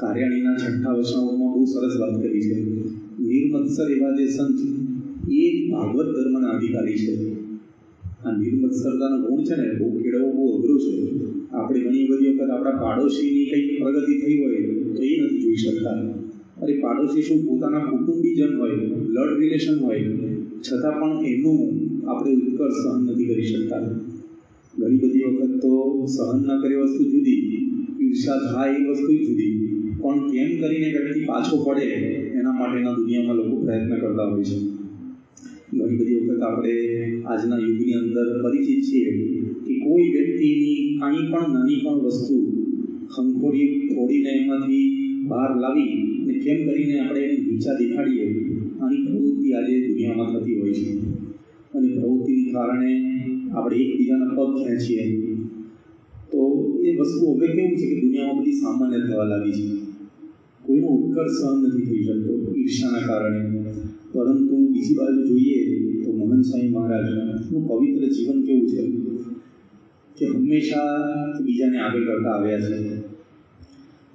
કાર્યાણીના 6ઠ્ઠા વચનામૃતમાં બહુ સરસ વાત કરી છે. નિર્મત્સર એવા જે સંત એ ભાગવત ધર્મના અધિકારી છે. આ નિર્મત્સરતાનો ગુણ છે ને બહુ કેળવવો બહુ અઘરો છે. આપણે ઘણી બધી વખત આપણા પાડોશીની કંઈક પ્રગતિ થઈ હોય તો એ નથી જોઈ શકતા. અરે પાડોશી શું પોતાના કુટુંબીજન હોય, બ્લડ રિલેશન હોય, છતાં પણ એનું આપણે ઉત્કર્ષ સહન નથી કરી શકતા. ઘણી બધી વખત તો સહન ન કરે વસ્તુ જુદી, ઈર્ષા થાય એ વસ્તુ જુદી, પણ કેમ કરીને વ્યક્તિ પાછો પડે એના માટેના દુનિયામાં લોકો પ્રયત્ન કરતા હોય છે. ઘણી બધી વખત આપણે આજના યુગની અંદર પરિચિત છીએ કે કોઈ વ્યક્તિની કાંઈ પણ નાની પણ વસ્તુ ખંખોડી ફોડીને એમાંથી બહાર લાવી અને કેમ કરીને આપણે એને નીચા દેખાડીએ, આની પ્રવૃત્તિ આજે દુનિયામાં થતી હોય છે. અને પ્રવૃત્તિને કારણે આપણે એકબીજાના પગ ખેંચીએ તો એ વસ્તુ હવે કેવું છે કે દુનિયામાં બધી સામાન્ય થવા લાગી છે. કોઈનો ઉત્કર્ષ સહન નથી થઈ શકતો ઈર્ષાના કારણે. પરંતુ બીજી બાજુ જોઈએ તો મોહન સ્વામી મહારાજનું પવિત્ર જીવન કેવું છે કે હંમેશા બીજાને આગળ કરતા આવ્યા છે.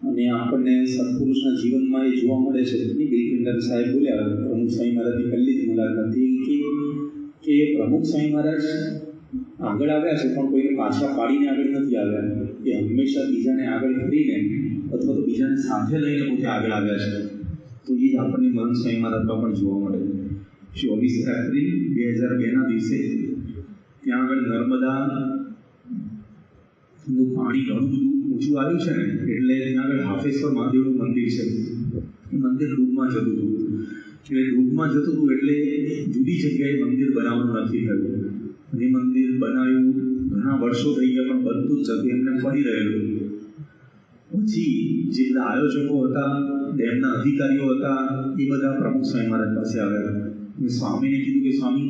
અને આપણને સત્પુરુષના જીવનમાં એ જોવા મળે છે. બિલકિંદર સાહેબ બોલ્યા પ્રમુખ સ્વામી મહારાજની પહેલી જ મુલાકાત કે પ્રમુખ સ્વામી મહારાજ આગળ આવ્યા છે પણ કોઈને પાછા પાડીને આગળ નથી આવ્યા. એ હંમેશા બીજાને આગળ કરીને અથવા તો બીજાને સાથે લઈને પોતે આગળ આવ્યા છે. તો એ જ આપણને મહંત સ્વામી મહારાજમાં પણ જોવા મળે. 24 એપ્રિલ 2002ના દિવસે ત્યાં આગળ નર્મદાનું પાણી ઘણું બધું ઊંચું આવ્યું છે ને, એટલે ત્યાં આગળ હાફેશ્વર મહાદેવનું મંદિર છે. એ મંદિર ડૂબમાં જતું હતું. એટલે ડૂબમાં જતું હતું એટલે જુદી જગ્યાએ મંદિર બનાવવાનું નક્કી થયું. અને મંદિર બનાવ્યું, ઘણા વર્ષો થઈ ગયા પણ બધું જ જગ્યાએ એમને પડી રહેલું. પછી જે બધા આયોજકો હતા, ડેમના અધિકારીઓ હતા, એ બધા પ્રમુખ સ્વામી મહારાજ પાસે આવ્યા. અને સ્વામીને કીધું કે સ્વામી,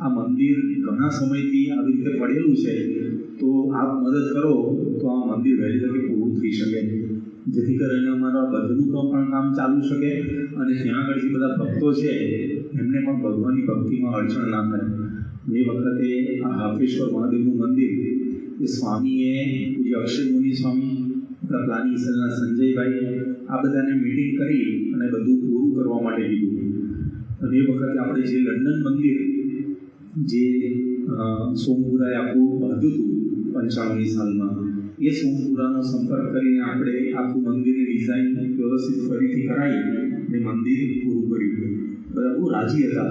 આ મંદિર ઘણા સમયથી આવી રીતે પડેલું છે, તો આપ મદદ કરો તો આ મંદિર વહેલી તકે પૂરું થઈ શકે, જેથી કરીને અમારા બંધનું પણ કામ ચાલુ શકે અને ત્યાં આગળ જે બધા ભક્તો છે એમને પણ ભગવાનની ભક્તિમાં અડચણ ના થાય. એ વખતે આ હાફેશ્વર મહાદેવનું મંદિર એ સ્વામીએ પૂજ્ય અક્ષય મુનિ સ્વામી, આપણા પ્લાનિંગ સેલના સંજયભાઈ, આ બધાને મિટિંગ કરી અને બધું પૂરું કરવા માટે કીધું. અને એ વખતે આપણે જે લંડન મંદિર જે સોમપુરાએ આખું બાંધ્યું હતું 95ની સાલમાં, એ સોમપુરાનો સંપર્ક કરીને આપણે આખું મંદિરની ડિઝાઇન વ્યવસ્થિત ફરીથી કરાવી અને મંદિર પૂરું કર્યું. બધા બહુ રાજી હતા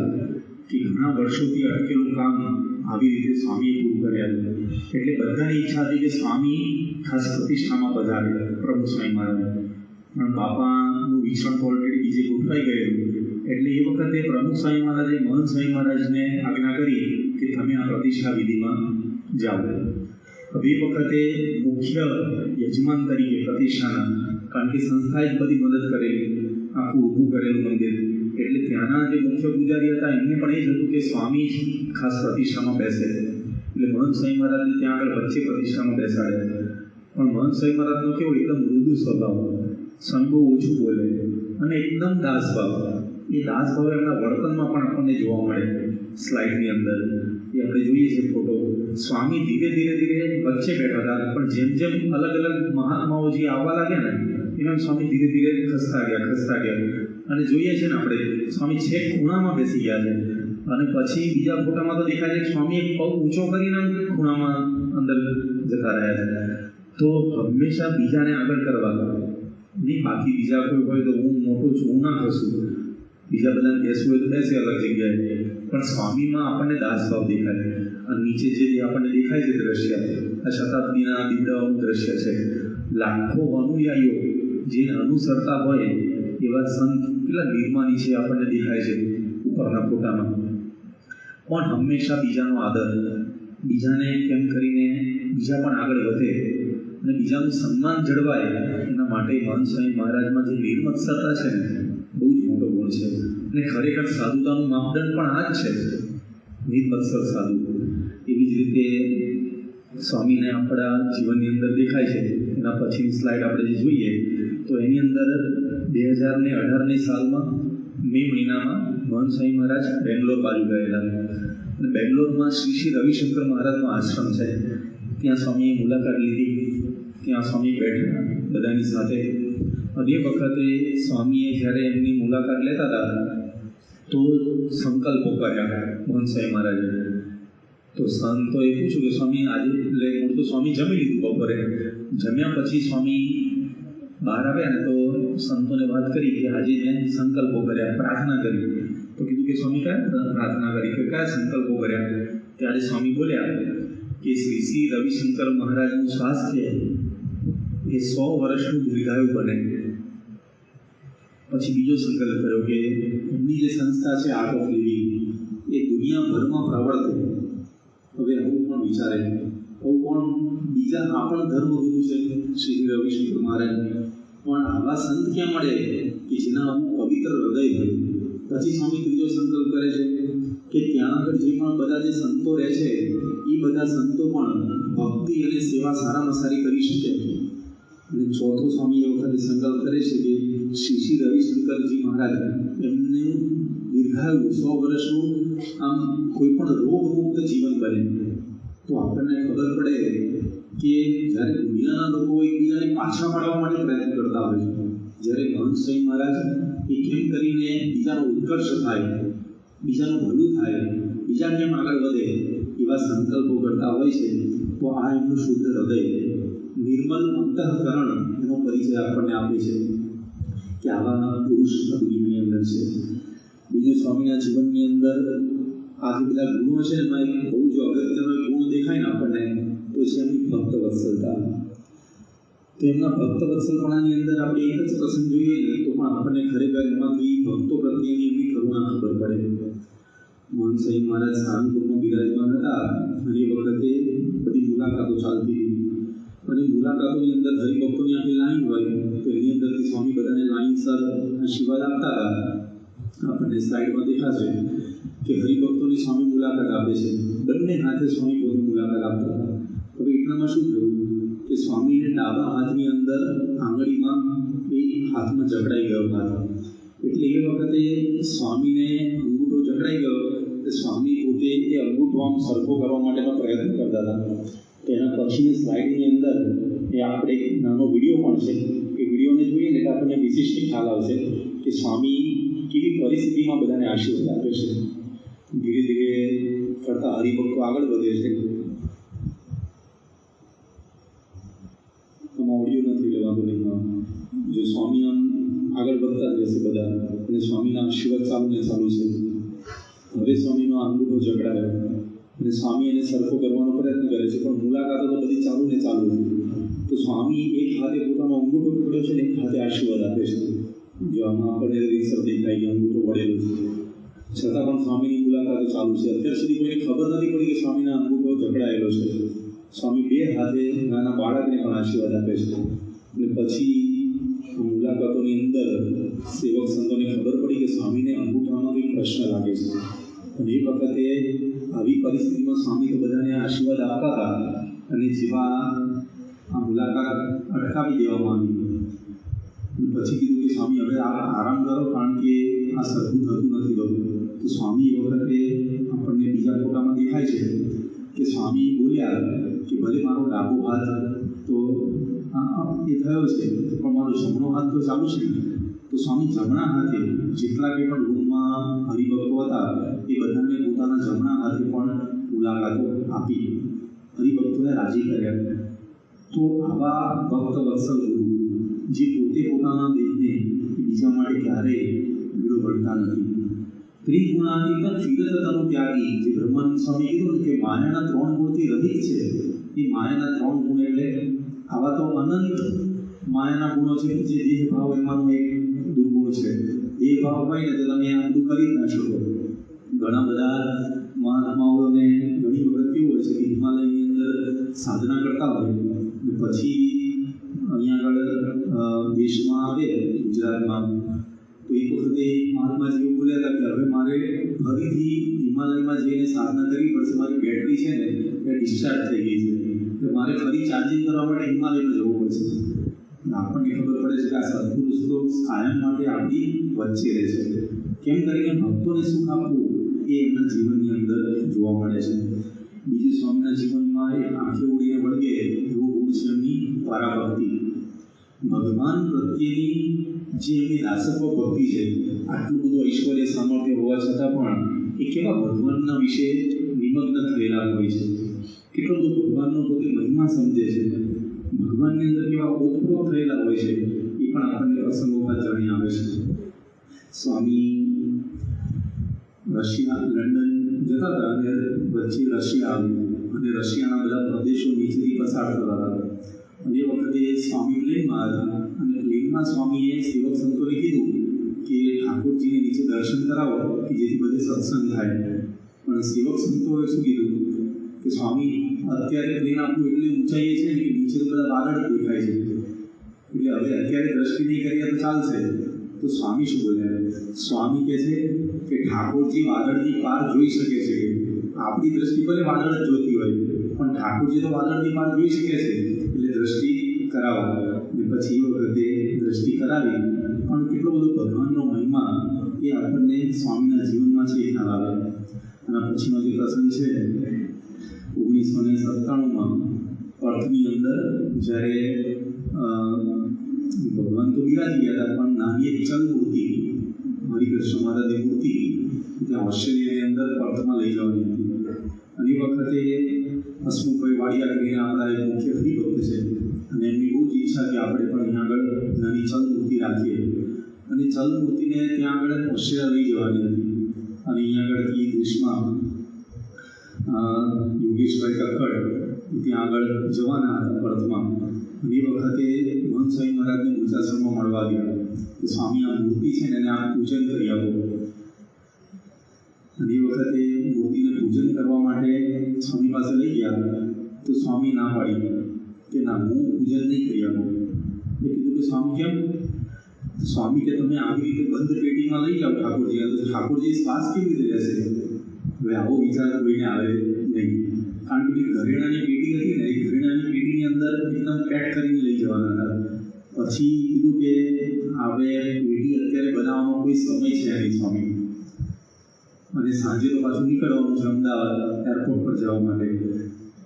કે ઘણા વર્ષોથી અટકેલું કામ આવી રીતે સ્વામીએ પૂરું કર્યા. એટલે બધાની ઈચ્છા હતી કે સ્વામી ખાસ પ્રતિષ્ઠામાં પધારે પ્રમુખ સ્વામી મહારાજ. પણ બાપાનું વિક્ષણ તો ઓલરેડી બીજે ગોઠવાઈ ગયેલું. એટલે એ વખતે પ્રમુખ સ્વામી મહારાજે મહંત સ્વામી મહારાજને આજ્ઞા કરી કે તમે આ પ્રતિષ્ઠા વિધિમાં જાઓ. હવે એ વખતે મુખ્ય યજમાન તરીકે પ્રતિષ્ઠાના, કારણ કે સંસ્થાએ જ બધી મદદ કરેલી, આખું ઊભું કરેલું મંદિર, એટલે ત્યાંના જે મુખ્ય પૂજારી હતા એમને પણ એ જ હતું કે સ્વામી ખાસ પ્રતિષ્ઠામાં બેસે. એટલે મહંત સ્વામી મહારાજને ત્યાં આગળ વચ્ચે પ્રતિષ્ઠામાં બેસાડ્યા. પણ મહંત સ્વામી મહારાજનો કેવો એકદમ મૃદુ સ્વભાવ, સ્વામી બહુ ઓછું બોલે અને એકદમ દાસભાવ. એ દાસભાવ એમના વર્તનમાં પણ આપણને જોવા મળે. સ્લાઇડની અંદર એ આપણે જોઈએ છીએ ફોટો. સ્વામી ધીરે ધીરે વચ્ચે બેઠા હતા, પણ જેમ જેમ અલગ અલગ મહાત્માઓ જે આવવા લાગ્યા ને એમ સ્વામી ધીરે ધીરે ખસતા ગયા. અને જોઈએ છે ને આપણે સ્વામી છેક ખૂણામાં બેસી ગયા છે. અને પછી બીજા ફોટામાં તો દેખાય છે કે સ્વામી એક પગ ઊંચો કરીને ખૂણામાં અંદર જતા રહ્યા છે. તો હંમેશા બીજાને આગળ કરવા નહીં, બાકી બીજા કોઈ હોય તો હું મોટો છું, હું ના ખસું, બીજા બધાને બેસવું હોય તો બેસે અલગ જગ્યાએ. પણ સ્વામીમાં આપણને દાસભાવ દેખાય. અને નીચે જે આપણને દેખાય છે દ્રશ્ય, આ શતાબ્દીના દીવડાઓનું દ્રશ્ય છે. લાખો અનુયાયીઓ જેને અનુસરતા હોય એવા સંત કેટલા નિર્માની છે આપણને દેખાય છે ઉપરના ફોટામાં. પણ હંમેશા બીજાનો આદર, બીજાને કેમ કરીને બીજા પણ આગળ વધે અને બીજાનું સન્માન જળવાય, એના માટે મહંત સ્વામી મહારાજમાં જે નિર્મત્સરતા છે ને બહુ જ મોટો ગુણ છે. અને ખરેખર સાધુતાનું માપદંડ પણ આ જ છે, નિર્મત્સર સાધુ. એવી જ રીતે સ્વામીને આપણા જીવનની અંદર દેખાય છે. એના પછીની સ્લાઇડ આપણે જે જોઈએ તો એની અંદર 2018ની સાલમાં મે મહિનામાં મહંત સ્વામી મહારાજ બેંગ્લોર બાજુ ગયેલા અને બેંગ્લોરમાં શ્રી શ્રી રવિશંકર મહારાજનો આશ્રમ છે. ત્યાં સ્વામીએ મુલાકાત લીધી. ત્યાં સ્વામી બેઠા બધાની સાથે. અને એ વખતે સ્વામીએ જ્યારે એમની મુલાકાત લેતા હતા તો સંકલ્પો કર્યા મહંત સ્વામી મહારાજે. તો સંતોએ પૂછ્યું કે સ્વામી આજે એટલે મૂળ તો સ્વામી જમી લીધું બપોરે. જમ્યા પછી સ્વામી બહાર આવ્યા ને તો સંતોને વાત કરી કે આજે મેં સંકલ્પો કર્યા, પ્રાર્થના કરી. તો કીધું કે સ્વામી કયા પ્રાર્થના કરી, કે કયા સંકલ્પો કર્યા? ત્યારે સ્વામી બોલ્યા કે શ્રી શ્રી રવિશંકર મહારાજનું સ્વાસ્થ્ય એ 100 વર્ષનું દીર્ઘાયુ બને. પછી બીજો સંકલ્પ કર્યો કે એમની જે સંસ્થા છે આર્ટ ઓફ લિવિંગ એ દુનિયાભરમાં પ્રવર્તે. હવે આવું પણ વિચારે, આવું પણ બીજા આ પણ ધર્મગુરુ છે શ્રી રવિશંકર મહારાજ, પણ આવા સંત ક્યાં મળે કે જેના અમુક પવિત્ર હૃદય હોય. પછી સ્વામી ત્રીજો સંકલ્પ કરે છે કે ત્યાં આગળ જે પણ બધા જે સંતો રહે છે એ બધા સંતો પણ ભક્તિ અને સેવા સારામાં સારી કરી શકે. અને ચોથો સ્વામી એ વખતે સંકલ્પ કરે છે કે શ્રી શ્રી રવિશંકરજી મહારાજ એમને દીર્ઘાયુ 100 વર્ષનું આમ કોઈ પણ રોગમુક્ત જીવન બને. તો આપણને ખબર પડે કે જ્યારે દુનિયાના લોકો એકબીજાને પાછા પાડવા માટે પ્રયત્ન કરતા હોય છે, જ્યારે મહંત સ્વામી મહારાજ એ કેમ કરીને બીજાનો ઉત્કર્ષ થાય, બીજાનું ભલું થાય, બીજા કેમ આગળ વધે એવા સંકલ્પો કરતા હોય છે. તો આ એમનું શુદ્ધ હૃદય, નિર્મલ અંતઃકરણ એનો પરિચય આપણને આપે છે કે આવા પુરુષ દુનિયાની અંદર છે. બીજું સ્વામીના જીવનની અંદર આ જે બધા ગુણો છે એમાં એક બહુ જ અગત્યનો એક ગુણ દેખાય ને આપણને તો છે એમની ભક્ત વત્સલતા. તો એમના ભક્ત વત્સલપણાની અંદર આપણે એક જ પ્રસંગ જોઈએ ને તો પણ આપણને ખરેખર એમાંથી ભક્તો પ્રત્યેની એમની કરુણા ખબર પડે. મહંત સ્વામી મહારાજ સારંગપુરમાં બિરાજમાન હતા અને એ વખતે બધી મુલાકાતો ચાલતી હતી. અને મુલાકાતોની અંદર હરિભક્તોની આખી લાઈન હોય તો એની અંદરથી સ્વામી બધાને લાઈનસર આશીર્વાદ આપતા હતા. આપણને સ્લાઇડમાં દેખાશે કે હરિભક્તોની સ્વામી મુલાકાત આપે છે, બંને હાથે સ્વામી પોતે મુલાકાત આપતા હતા. હવે એટલામાં શું થયું કે સ્વામીને ડાબા હાથની અંદર આંગળીમાં એ હાથમાં જકડાઈ ગયો હાથ. એટલે એ વખતે સ્વામીને અંગૂઠો જકડાઈ ગયો તો સ્વામી પોતે એ અંગૂઠો આમ સરખો કરવા માટેનો પ્રયત્ન કરતા હતા. તેના પછીની સ્લાઇડની અંદર એ આપણે એક નાનો વિડીયો પણ છે. એ વિડીયોને જોઈએ ને એટલે આપણને વિશિષ્ટ ખ્યાલ આવશે કે સ્વામી કેવી પરિસ્થિતિમાં બધાને આશીર્વાદ આપે છે. ધીરે ધીરે કરતા હરિભક્તો આગળ વધે છે. આમાં ઓડિયો નથી લેવાનું નહીં. જો સ્વામી આમ આગળ વધતા જ રહેશે બધા અને સ્વામીના આશીર્વાદ ચાલુ ને ચાલુ છે. હવે સ્વામીનો અંગૂઠો જકડાયો અને સ્વામી એને સરખો કરવાનો પ્રયત્ન કરે છે, પણ મુલાકાતો તો બધી ચાલુ ને ચાલુ છે. તો સ્વામી એક હાથે પોતાનો અંગૂઠો પકડ્યો છે ને એક હાથે આશીર્વાદ આપે છે. જો આમાં આપણને રીતસર દેખાય કે અંગૂઠો વળેલો છે, છતાં પણ સ્વામીની મુલાકાતો ચાલુ છે. અત્યાર સુધી કોઈને ખબર નથી પડી કે સ્વામીના અંગૂઠો જકડાયેલો છે. સ્વામી બે હાથે નાના બાળકને પણ આશીર્વાદ આપે છે. અને પછી મુલાકાતોની અંદર સેવક સંતોને ખબર પડી કે સ્વામીને અંગૂઠામાં કંઈક પ્રશ્ન લાગે છે. અને એ વખતે આવી પરિસ્થિતિમાં સ્વામી તો બધાને આશીર્વાદ આપતા હતા અને જેવા આ મુલાકાત અટકાવી દેવામાં આવી. પછી કીધું કે સ્વામી હવે આરામ કરો, કારણ કે આ સરખું થતું નથી રહ્યું. તો સ્વામી એ વખતે આપણને બીજા ફોટામાં દેખાય છે કે સ્વામી બોલ્યા કે ભલે મારો ડાબો હાથ તો એ થયો છે પણ મારો જમણો હાથ તો ચાલુ છે. તો સ્વામી જમણા હાથે જેટલા કે પણ રૂમમાં હરિભક્તો હતા એ બધાને પોતાના જમણા હાથે પણ મુલાકાતો આપી, હરિભક્તોને રાજી કર્યા. તો આવા ભક્ત વત્સલ ગુરુ જે પોતે પોતાના દેહને બીજા માટે ક્યારેય ભીડો ભરતા નથી. ત્રિગુણાતીત ક્ષીરતનો ત્યાગી, જે બ્રહ્માનંદ સ્વામી કીધું કે માયાના 3 ગુણથી રહિત છે. એ માયાના 3 ગુણ એટલે આવા તો અનંત માયાના ગુણો છે જે દેહ ભાવ એમાંનો એક દુર્ગુણ છે. દેહ ભાવ હોય ને તો તમે આ બધું કરી જ ના શકો. ઘણા બધા મહાત્માઓને ઘણી વખત કેવું હોય છે કે હિમાલયની અંદર સાધના કરતા હોય અને પછી અહીંયા આગળ દેશમાં આવે ગુજરાતમાં તો એક વખતે મહાત્માજી એવું બોલ્યા હતા કે હવે મારે ફરીથી હિમાલયમાં જઈને સાધના કરવી પડશે. મારી બેટરી છે ને એ ડિસ્ચાર્જ થઈ ગઈ છે, એટલે મારે ફરી ચાર્જિંગ કરવા માટે હિમાલયમાં જવું પડશે. આપણને ખબર પડે છે કે આ સત્પુરુષ તો કાયમ માટે આપણી વચ્ચે રહે છે. કેમ કરીને ભક્તોને સુખ આપવું એ એમના જીવનની અંદર જોવા મળે છે. બીજું સ્વામીના જીવનમાં એ આંખે ઉડીને વળગે એવો ગુણ છે એમની પરાભક્તિ. ભગવાન પ્રત્યેની જે એમની દાસત્વ ભક્તિ છે, આટલું બધું ઐશ્વર્ય સામર્થ્ય હોવા છતાં પણ એ કેવા ભગવાનના વિશે નિમગ્ન થયેલા હોય છે, કેટલો બધો ભગવાનનો પોતે મહિમા સમજે છે, ભગવાનની અંદર કેવા ઓતપ્રોત થયેલા હોય છે, એ પણ આપણને પ્રસંગોપાત જાણી આવે છે. સ્વામી રશિયા લંડન જતા હતા અને વચ્ચે રશિયા આવ્યું અને રશિયાના બધા પ્રદેશો નીચેથી પસાર થતા હતા. અને એ વખતે સ્વામી પ્લેનમાં હતા અને પ્લેનમાં સ્વામીએ સેવક સંતોને કીધું કે ઠાકોરજીને નીચે દર્શન કરાવો કે જેથી બધે સત્સંગ થાય. પણ સેવક સંતોએ શું કીધું કે સ્વામી અત્યારે પ્લેન આપણું એટલી ઊંચાઈએ છે ને કે નીચે તો બધા વાદળ દેખાય છે, એટલે હવે અત્યારે દ્રષ્ટિ નહીં કરીએ તો ચાલશે. તો સ્વામી શું બોલ્યા? સ્વામી કહે છે કે ઠાકોરજી વાદળની પાર જોઈ શકે છે. આપણી દ્રષ્ટિ ભલે વાદળ જ જોતી હોય, પણ ઠાકોરજી તો વાદળની પાર જોઈ શકે છે, એટલે દ્રષ્ટિ કરાવો. અને પછી એ વખતે દ્રષ્ટિ કરાવી. પણ કેટલો બધો ભગવાનનો મહિમા એ આપણને સ્વામીના જીવનમાં છે એ ખ્યાલ આવે. અને પછીનો જે પ્રસંગ છે 1997માં પર્થની અંદર જ્યારે ભગવાન તો બિરાજી ગયા હતા, પણ નાની એક ચલ મૂર્તિ હરિકૃષ્ણ મહારાજની મૂર્તિ ત્યાં ઓસ્ટ્રેલિયાની અંદર પર્થમાં લઈ જવાની હતી. અને એ વખતે હસમુખભાઈ વાડિયા કરીને આપણા એક મુખ્ય હરિભક્ત છે અને એમની બહુ જ ઈચ્છા કે આપણે પણ અહીંયા આગળ નાની ચલ મૂર્તિ રાખીએ. અને ચલ મૂર્તિને ત્યાં આગળ ઓસ્ટ્રેલિયા લઈ જવાની હતી. અને અહીંયા આગળથી દેશમાં યોગેશભાઈ કક્કડ ત્યાં આગળ જવાના હતા પર્થમાં. અને એ વખતે મહંત સ્વામી મહારાજને ગુજાસરમાં મળવા ગયા કે સ્વામી આ મૂર્તિ છે ને એને આ પૂજન કરી આવો. અને એ વખતે મૂર્તિને પૂજન કરવા માટે સ્વામી પાસે લઈ ગયા તો સ્વામી ના પાડી કે ના, હું પૂજન નહીં કરી આવું. એ કીધું કે સ્વામી કેમ? સ્વામી કે તમે આવી રીતે બંધ પેટીમાં લઈ જાઓ ઠાકોરજી, તો ઠાકોરજી શ્વાસ કેવી રીતે રહેશે? હવે આવો વિચાર કોઈને આવે નહીં, કારણ કે ઘરેણાની પેટી હતી ને, એ ઘરેણાની પેટીની અંદર એકદમ પેક કરીને લઈ જવાના હતા. પછી કીધું કે હવે પેટી અત્યારે બનાવવાનો કોઈ સમય છે નહીં સ્વામી, અને સાંજે તો પાછું નીકળવાનું છે અમદાવાદ એરપોર્ટ પર જવા માટે.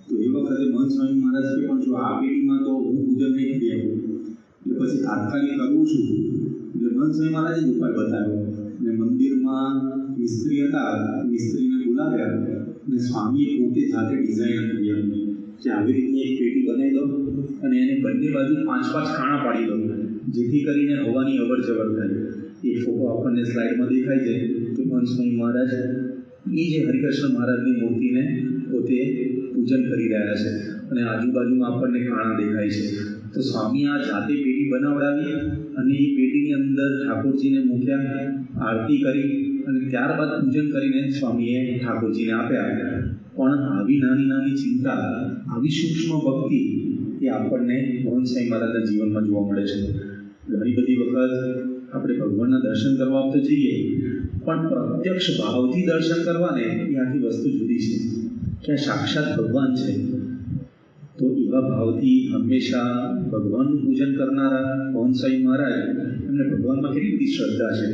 તો એ વખતે મહંત સ્વામી મહારાજ કે પણ જો આ પેટીમાં તો હું પૂજન નહીં કરી આવું, એટલે પછી તાત્કાલિક કરવું છું. એટલે મહંત સ્વામી મહારાજે જ ઉપાય બતાવ્યો અને મંદિરમાં મિસ્ત્રી હતા, મિસ્ત્રીને બોલાવ્યા અને સ્વામીએ પોતે જાતે ડિઝાઇન કરી આપી કે આવી રીતની એક પેટી બનાવી દો અને એને બંને બાજુ 5-5 ખાણા પાડી દો, જેથી કરીને હવાની અવર જવર થાય. એ ફોટો આપણને સ્લાઇડમાં દેખાય છે કે મહંત સ્વામી મહારાજ એ જે હરિકૃષ્ણ મહારાજની મૂર્તિને પોતે પૂજન કરી રહ્યા છે અને આજુબાજુમાં આપણને ખાણા દેખાય છે. તો સ્વામી આ જાતે પેટી બનાવડાવી અને એ પેટીની અંદર ઠાકોરજીને મૂક્યા, આરતી કરી અને ત્યારબાદ પૂજન કરીને સ્વામીએ ઠાકોરજીને આપ્યા. પણ આવી નાની નાની ચિંતા, આવી સૂક્ષ્મ ભક્તિ એ આપણને મહંત સ્વામી મહારાજના જીવનમાં જોવા મળે છે. ઘણી બધી વખત આપણે ભગવાનના દર્શન કરવા તો જઈએ, પણ પ્રત્યક્ષ ભાવથી દર્શન કરવાને એ આખી વસ્તુ જુદી છે કે આ સાક્ષાત ભગવાન છે. તો એવા ભાવથી હંમેશા ભગવાનનું પૂજન કરનારા મહંત સ્વામી મહારાજ, એમને ભગવાનમાં કેટલી બધી શ્રદ્ધા છે.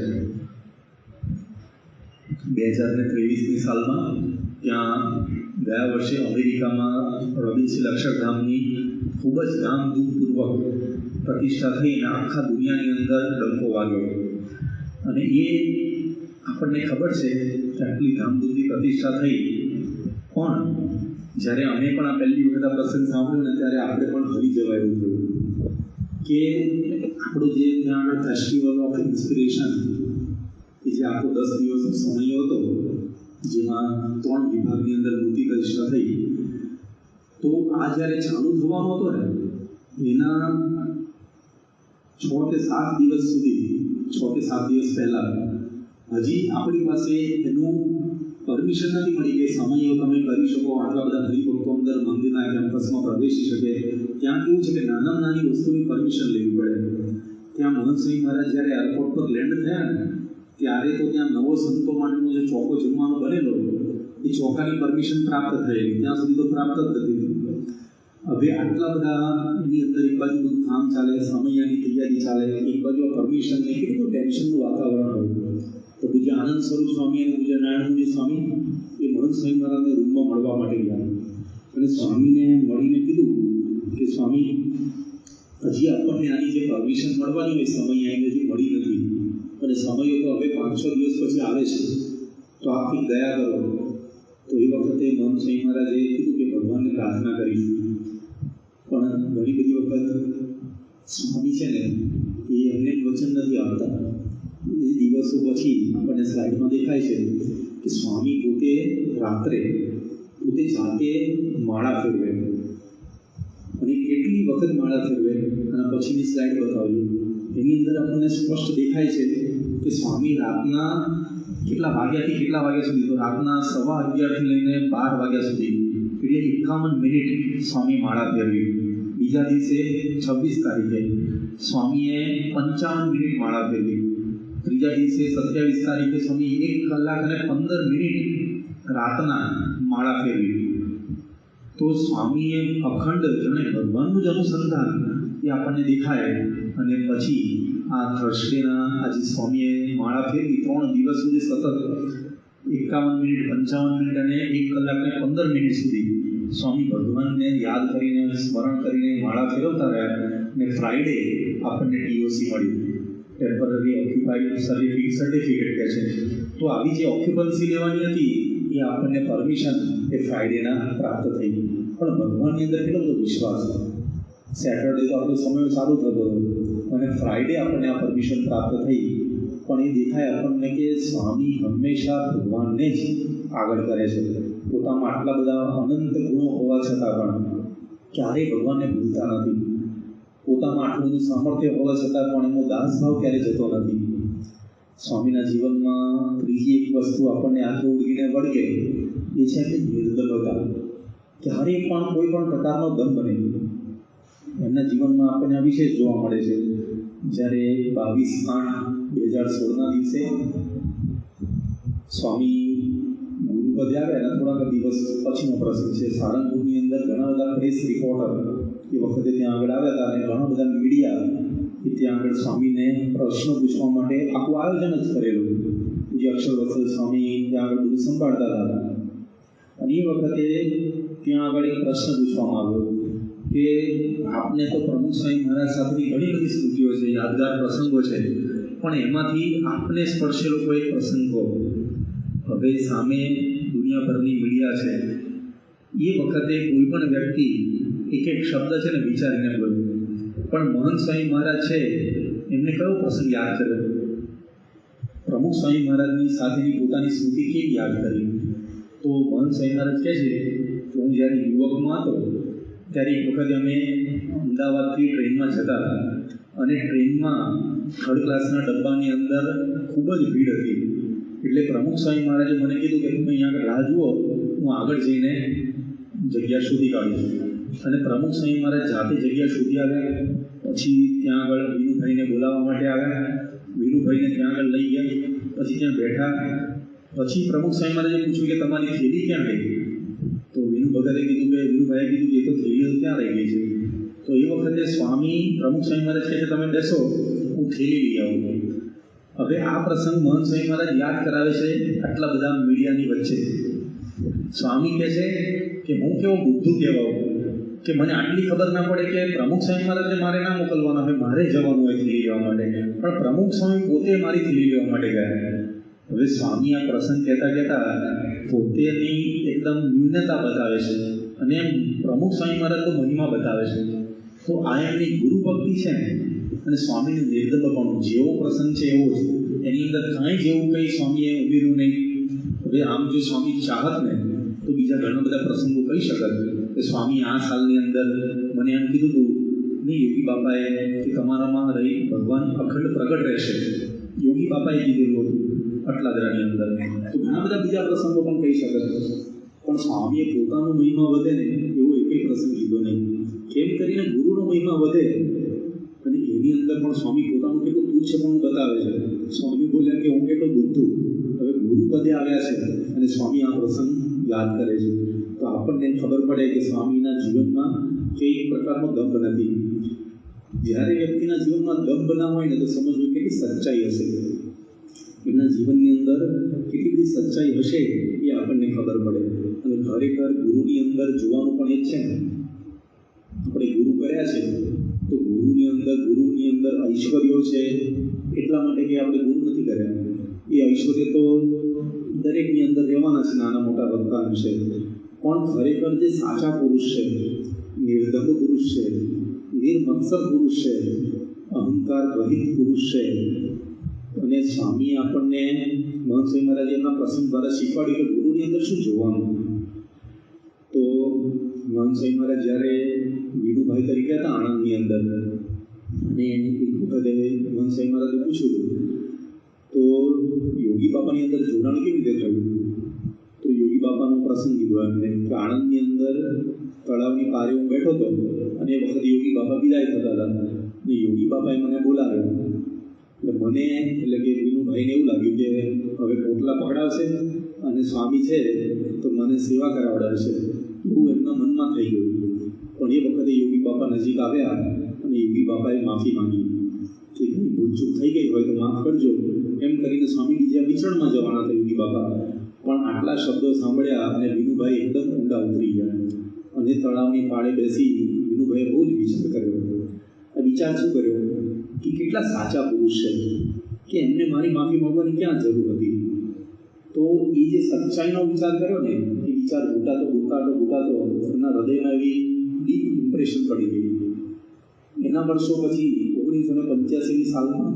2023ની સાલમાં ત્યાં ગયા વર્ષે અમેરિકામાં રોબિન્સન અક્ષરધામની ખૂબ જ ધામધૂમપૂર્વક પ્રતિષ્ઠા થઈને આખા દુનિયાની અંદર ડંકો વાગ્યો. અને એ આપણને ખબર છે કે આટલી ધામધૂમની પ્રતિષ્ઠા થઈ, પણ જ્યારે અમે પણ આ પહેલી વખત આ પ્રસંગ સાંભળ્યો ને ત્યારે આપણે પણ હરી જવાયું થયું કે આપણો જે ત્યાં ફેસ્ટિવલ ઓફ ઇન્સ્પિરેશન કે જે આખો 10 દિવસનો સમય હતો, જેમાં 3 વિભાગની અંદર મૂર્તિ પ્રતિષ્ઠા થઈ, તો આ જ્યારે ચાલુ થવાનો હતો ને એના 6 કે 7 દિવસ સુધી, 6 કે 7 દિવસ પહેલાં હજી આપણી પાસે એનું પરમિશન નથી મળી કે સમય તમે કરી શકો, આટલા બધા હરિભક્તો અંદર મંદિરના કેમ્પસમાં પ્રવેશી શકે. ત્યાં કેવું છે કે નાનામાં નાની વસ્તુની પરમિશન લેવી પડે. ત્યાં મહંત સ્વામી મહારાજ જ્યારે એરપોર્ટ પર લેન્ડ થયા ને ત્યારે તો ત્યાં નવો સંતો માટેનો જે ચોકો જમવાનો બનેલો એ ચોકાની પરમિશન પ્રાપ્ત થયેલી, ત્યાં સુધી તો પ્રાપ્ત જ નથી. હવે આટલા બધા એની અંદર એક બાજુ બધું કામ ચાલે, સમયની તૈયારી ચાલે, એક બાજુ પરમિશન નહીં, કેટલું ટેન્શનનું વાતાવરણ હોય. તો પૂજ્ય આનંદ સ્વરૂપ સ્વામી અને પૂજ્ય નારાયણજી સ્વામી એ મહંત સ્વામી મહારાજને રૂમમાં મળવા માટે ગયા અને સ્વામીને મળીને કીધું કે સ્વામી, હજી આપણને આની જે પરમિશન મળવાની હોય સમય આવીને હજી મળી નથી અને સમયો તો હવે 5-6 દિવસ પછી આવે છે, તો આપ કંઈક દયા કરો. તો એ વખતે મહંત સ્વામી મહારાજે કીધું કે ભગવાનને પ્રાર્થના કરીશું. પણ ઘણી બધી વખત સ્વામી છે ને એ એમને વચન નથી આપતા. એ દિવસો પછી આપણને સ્લાઇડમાં દેખાય છે કે સ્વામી પોતે રાત્રે પોતે જાતે માળા ફેરવે અને કેટલી વખત માળા ફેરવે અને પછીની સ્લાઇડ બતાવજો. એની અંદર આપણને સ્પષ્ટ દેખાય છે કે સ્વામી રાતના કેટલા વાગ્યાથી કેટલા વાગ્યા સુધી, તો રાતના 11:15 લઈને 12 વાગ્યા સુધી એટલે 51 મિનિટ સ્વામી માળા ફેરવી. બીજા દિવસે 26 તારીખે સ્વામીએ 55 મિનિટ માળા ફેરવી. ત્રીજા દિવસે 27 તારીખે સ્વામી 1 કલાક અને 15 મિનિટ રાતના માળા ફેરવી. તો સ્વામીએ અખંડ જાણે ભગવાનનું જ અનુસંધાન એ આપણને દેખાય. અને પછી આ થર્સડેના આજે સ્વામીએ માળા ફેરવી 3 દિવસ સુધી સતત 51 મિનિટ, 55 મિનિટ અને 1 કલાક અને 15 મિનિટ સુધી સ્વામી ભગવાનને યાદ કરીને, સ્મરણ કરીને માળા ફેરવતા રહ્યા. અને ફ્રાઈડે આપણને ટીઓસી મળી, ટેમ્પરરી ઓક્યુપાઈડ સર્ટિફિકેટ કહે છે. તો આવી જે ઓક્યુપન્સી લેવાની હતી એ આપણને પરમિશન એ ફ્રાઈડેના પ્રાપ્ત થઈ. પણ ભગવાનની અંદર કેટલો બધો વિશ્વાસ. સેટરડે તો આપણો સમય સારો થતો હતો અને ફ્રાઈડે આપણને આ પરમિશન પ્રાપ્ત થઈ. પણ એ દેખાય આપણને કે સ્વામી હંમેશા ભગવાનને જ આગળ કરે છે. પોતામાં આટલા બધા અનંત ગુણો હોવા છતાં પણ ક્યારેય ભગવાનને ભૂલતા નથી. પોતામાં આટલું બધું સામર્થ્ય હોવા છતાં પણ એનો દાસભાવ ક્યારેય જતો નથી. સ્વામીના જીવનમાં ત્રીજી એક વસ્તુ આપણને આંખે ઉડીને વળગે એ છે કે નિર્દલતા. ક્યારેય પણ કોઈ પણ પ્રકારનો દંભ નહીં. એમના જીવનમાં આપણને આ વિશેષ જોવા મળે છે. જ્યારે 22/8/2016ના દિવસે સ્વામી ગુરુપદે આવ્યા એના થોડાક દિવસ પછીનો પ્રસંગ છે. સારંગપુરની અંદર ઘણા બધા પ્રેસ રિપોર્ટર એ વખતે ત્યાં આગળ આવ્યા હતા અને ઘણા બધા મીડિયા એ ત્યાં આગળ સ્વામીને પ્રશ્નો પૂછવા માટે આખું આયોજન જ કરેલું. જે અક્ષરવત્સલ સ્વામી ત્યાં આગળ બધું સંભાળતા હતા. અને એ વખતે ત્યાં આગળ એક પ્રશ્ન પૂછવામાં આવ્યો કે આપને તો પ્રમુખ સ્વામી મહારાજ સાથેની ઘણી બધી સ્મૃતિઓ છે, યાદગાર પ્રસંગો છે, પણ એમાંથી આપને સ્પર્શેલો કોઈ એક પ્રસંગ કહો. હવે સામે દુનિયાભરની મીડિયા છે. એ વખતે કોઈ પણ વ્યક્તિ એક એક શબ્દ છે ને વિચારીને બોલે. પણ મહંત સ્વામી મહારાજ છે એમને કયો પ્રસંગ યાદ કર્યો? પ્રમુખ સ્વામી મહારાજની સાથેની પોતાની સ્મૃતિ કેવી યાદ કરી? તો મહંત સ્વામી મહારાજ કહે છે કે હું જ્યારે યુવકમાં હતો ત્યારે એક વખતે અમે અમદાવાદથી ટ્રેનમાં જતા હતા અને ટ્રેનમાં થર્ડ ક્લાસના ડબ્બાની અંદર ખૂબ જ ભીડ હતી. એટલે પ્રમુખ સ્વામી મહારાજે મને કીધું કે તમે અહીંયા આગળ રાહ જુઓ, હું આગળ જઈને જગ્યા શોધી કાઢું છું. અને પ્રમુખ સ્વામી મહારાજ જાતે જગ્યા શોધી આવ્યા. પછી ત્યાં આગળ વિનુભાઈને બોલાવવા માટે આવ્યા. વિનુભાઈને ત્યાં આગળ લઈ ગયા. પછી ત્યાં બેઠા. પછી પ્રમુખ સ્વામી મહારાજે પૂછ્યું કે તમારી થેલી ક્યાં ગઈ? તો વિનુ ભગતે કીધું કે વિનુભાઈએ કીધું કે એ તો થેલીઓ ક્યાં રહી ગઈ છે? તો એ વખતે સ્વામી પ્રમુખ સ્વામી મહારાજ કહે છે તમે બેસો, હું થેલી લઈ આવું. હવે આ પ્રસંગ મહંત સ્વામી મહારાજ યાદ કરાવે છે આટલા બધા મીડિયાની વચ્ચે. સ્વામી કહે છે કે હું કેવો બુદ્ધુ કહેવાઉં કે મને આટલી ખબર ના પડે કે પ્રમુખ સ્વામી મહારાજને મારે ના મોકલવાના હોય, મારે જવાનું હોય થેલી લેવા માટે, પણ પ્રમુખ સ્વામી પોતે મારી થેલી લેવા માટે ગયા. હવે સ્વામી આ પ્રસંગ કહેતા પોતેની એકદમ ન્યૂનતા બતાવે છે અને પ્રમુખ સ્વામી મહારાજનો મહિમા બતાવે છે. તો આ એમની ગુરુ ભક્તિ છે ને અને સ્વામીનું નિર્દલપણું. જેવો પ્રસંગ છે એવો જ, એની અંદર કાંઈ જેવું કંઈ સ્વામીએ ઉમેર્યું નહીં. હવે આમ જો સ્વામી ચાહત ને તો બીજા ઘણા બધા પ્રસંગો કહી શકત કે સ્વામી આ સાલની અંદર મને એમ કીધું હતું નહીં યોગી બાપાએ કે તમારામાં રહી ભગવાન અખંડ પ્રગટ રહેશે. યોગી બાપાએ કીધેલું હતું અટલાદરાની અંદર. તો ઘણા બધા બીજા પ્રસંગો પણ કહી શકે. પણ સ્વામીએ પોતાનો મહિમા વધે ને એવો એક પ્રસંગ લીધો નહીં. કેમ કરીને ગુરુનો મહિમા વધે અને એની અંદર પણ સ્વામી પોતાનું કેટલું તુચ્છ પણ બતાવે છે. સ્વામી બોલ્યા કે હું કેટલો બુદ્ધુ. હવે ગુરુ પદે આવ્યા છે અને સ્વામી આ પ્રસંગ યાદ કરે છે. તો આપણને ખબર પડે કે સ્વામીના જીવનમાં કઈ પ્રકારનો દંભ નથી. જ્યારે વ્યક્તિના જીવનમાં દંભ ના હોય ને તો સમજવું કેટલી સચ્ચાઈ હશે, એમના જીવનની અંદર કેટલી બધી સચ્ચાઈ હશે એ આપણને ખબર પડે. અને ખરેખર ગુરુની અંદર જોવાનું પણ એ જ છે ને, આપણે ગુરુ કર્યા છે તો ગુરુની અંદર ઐશ્વર્યો છે, એટલા માટે કે આપણે ગુરુ નથી કર્યા. એ ઐશ્વર્ય તો દરેકની અંદર રહેવાના છે, નાના મોટા બધા અંશે. પણ ખરેખર જે સાચા પુરુષ છે, નિર્દંભ પુરુષ છે, નિર્મત્સર પુરુષ છે, અહંકાર રહિત પુરુષ છે, અને સ્વામી આપણને મહંત સ્વામી મહારાજ એમના પ્રસંગ દ્વારા શીખવાડ્યું કે ગુરુની અંદર શું જોવાનું. તો મહંત સ્વામી મહારાજ જ્યારે વિનુભાઈ તરીકે હતા આણંદની અંદર, અને એક વખતે મહંત સ્વામી મહારાજે પૂછ્યું તો યોગી બાપાની અંદર જોડાણ કેવી રીતે થયું. તો યોગી બાપાનો પ્રસંગ કીધો એમને કે આણંદની અંદર તળાવની પારે હું બેઠો હતો અને એ વખતે યોગી બાપા વિદાય થતા હતા, અને યોગી બાપાએ મને બોલાવ્યો. એટલે મને એટલે કે વિનુભાઈને એવું લાગ્યું કે હવે પોટલા પકડાવશે અને સ્વામી છે તો મને સેવા કરાવડાવશે, એવું એમના મનમાં થઈ ગયું. પણ એ વખતે યોગી બાપા નજીક આવ્યા અને યોગી બાપાએ માફી માંગી કે ભૂલચૂક થઈ ગઈ હોય તો માફ કરજો, એમ કરીને સ્વામી બીજા વિચરણમાં જવાના હતા યોગી બાપા. પણ આટલા શબ્દો સાંભળ્યા અને વિનુભાઈ એકદમ ઊંડા ઉતરી ગયા અને તળાવની પાળે બેસી વિનુભાઈએ બહુ જ વિચાર કર્યો. આ વિચાર શું કર્યો કે કેટલા સાચા પુરુષ છે કે એમને મારી માફી માંગવાની ક્યાં જરૂર હતી. તો એ જે સચ્ચાઈનો વિચાર કર્યો ને, એ વિચાર ઘૂંટાતો એમના હૃદયમાં એવી ડીપ ઇમ્પ્રેશન પડી ગઈ. એના વર્ષો પછી 1985 સાલમાં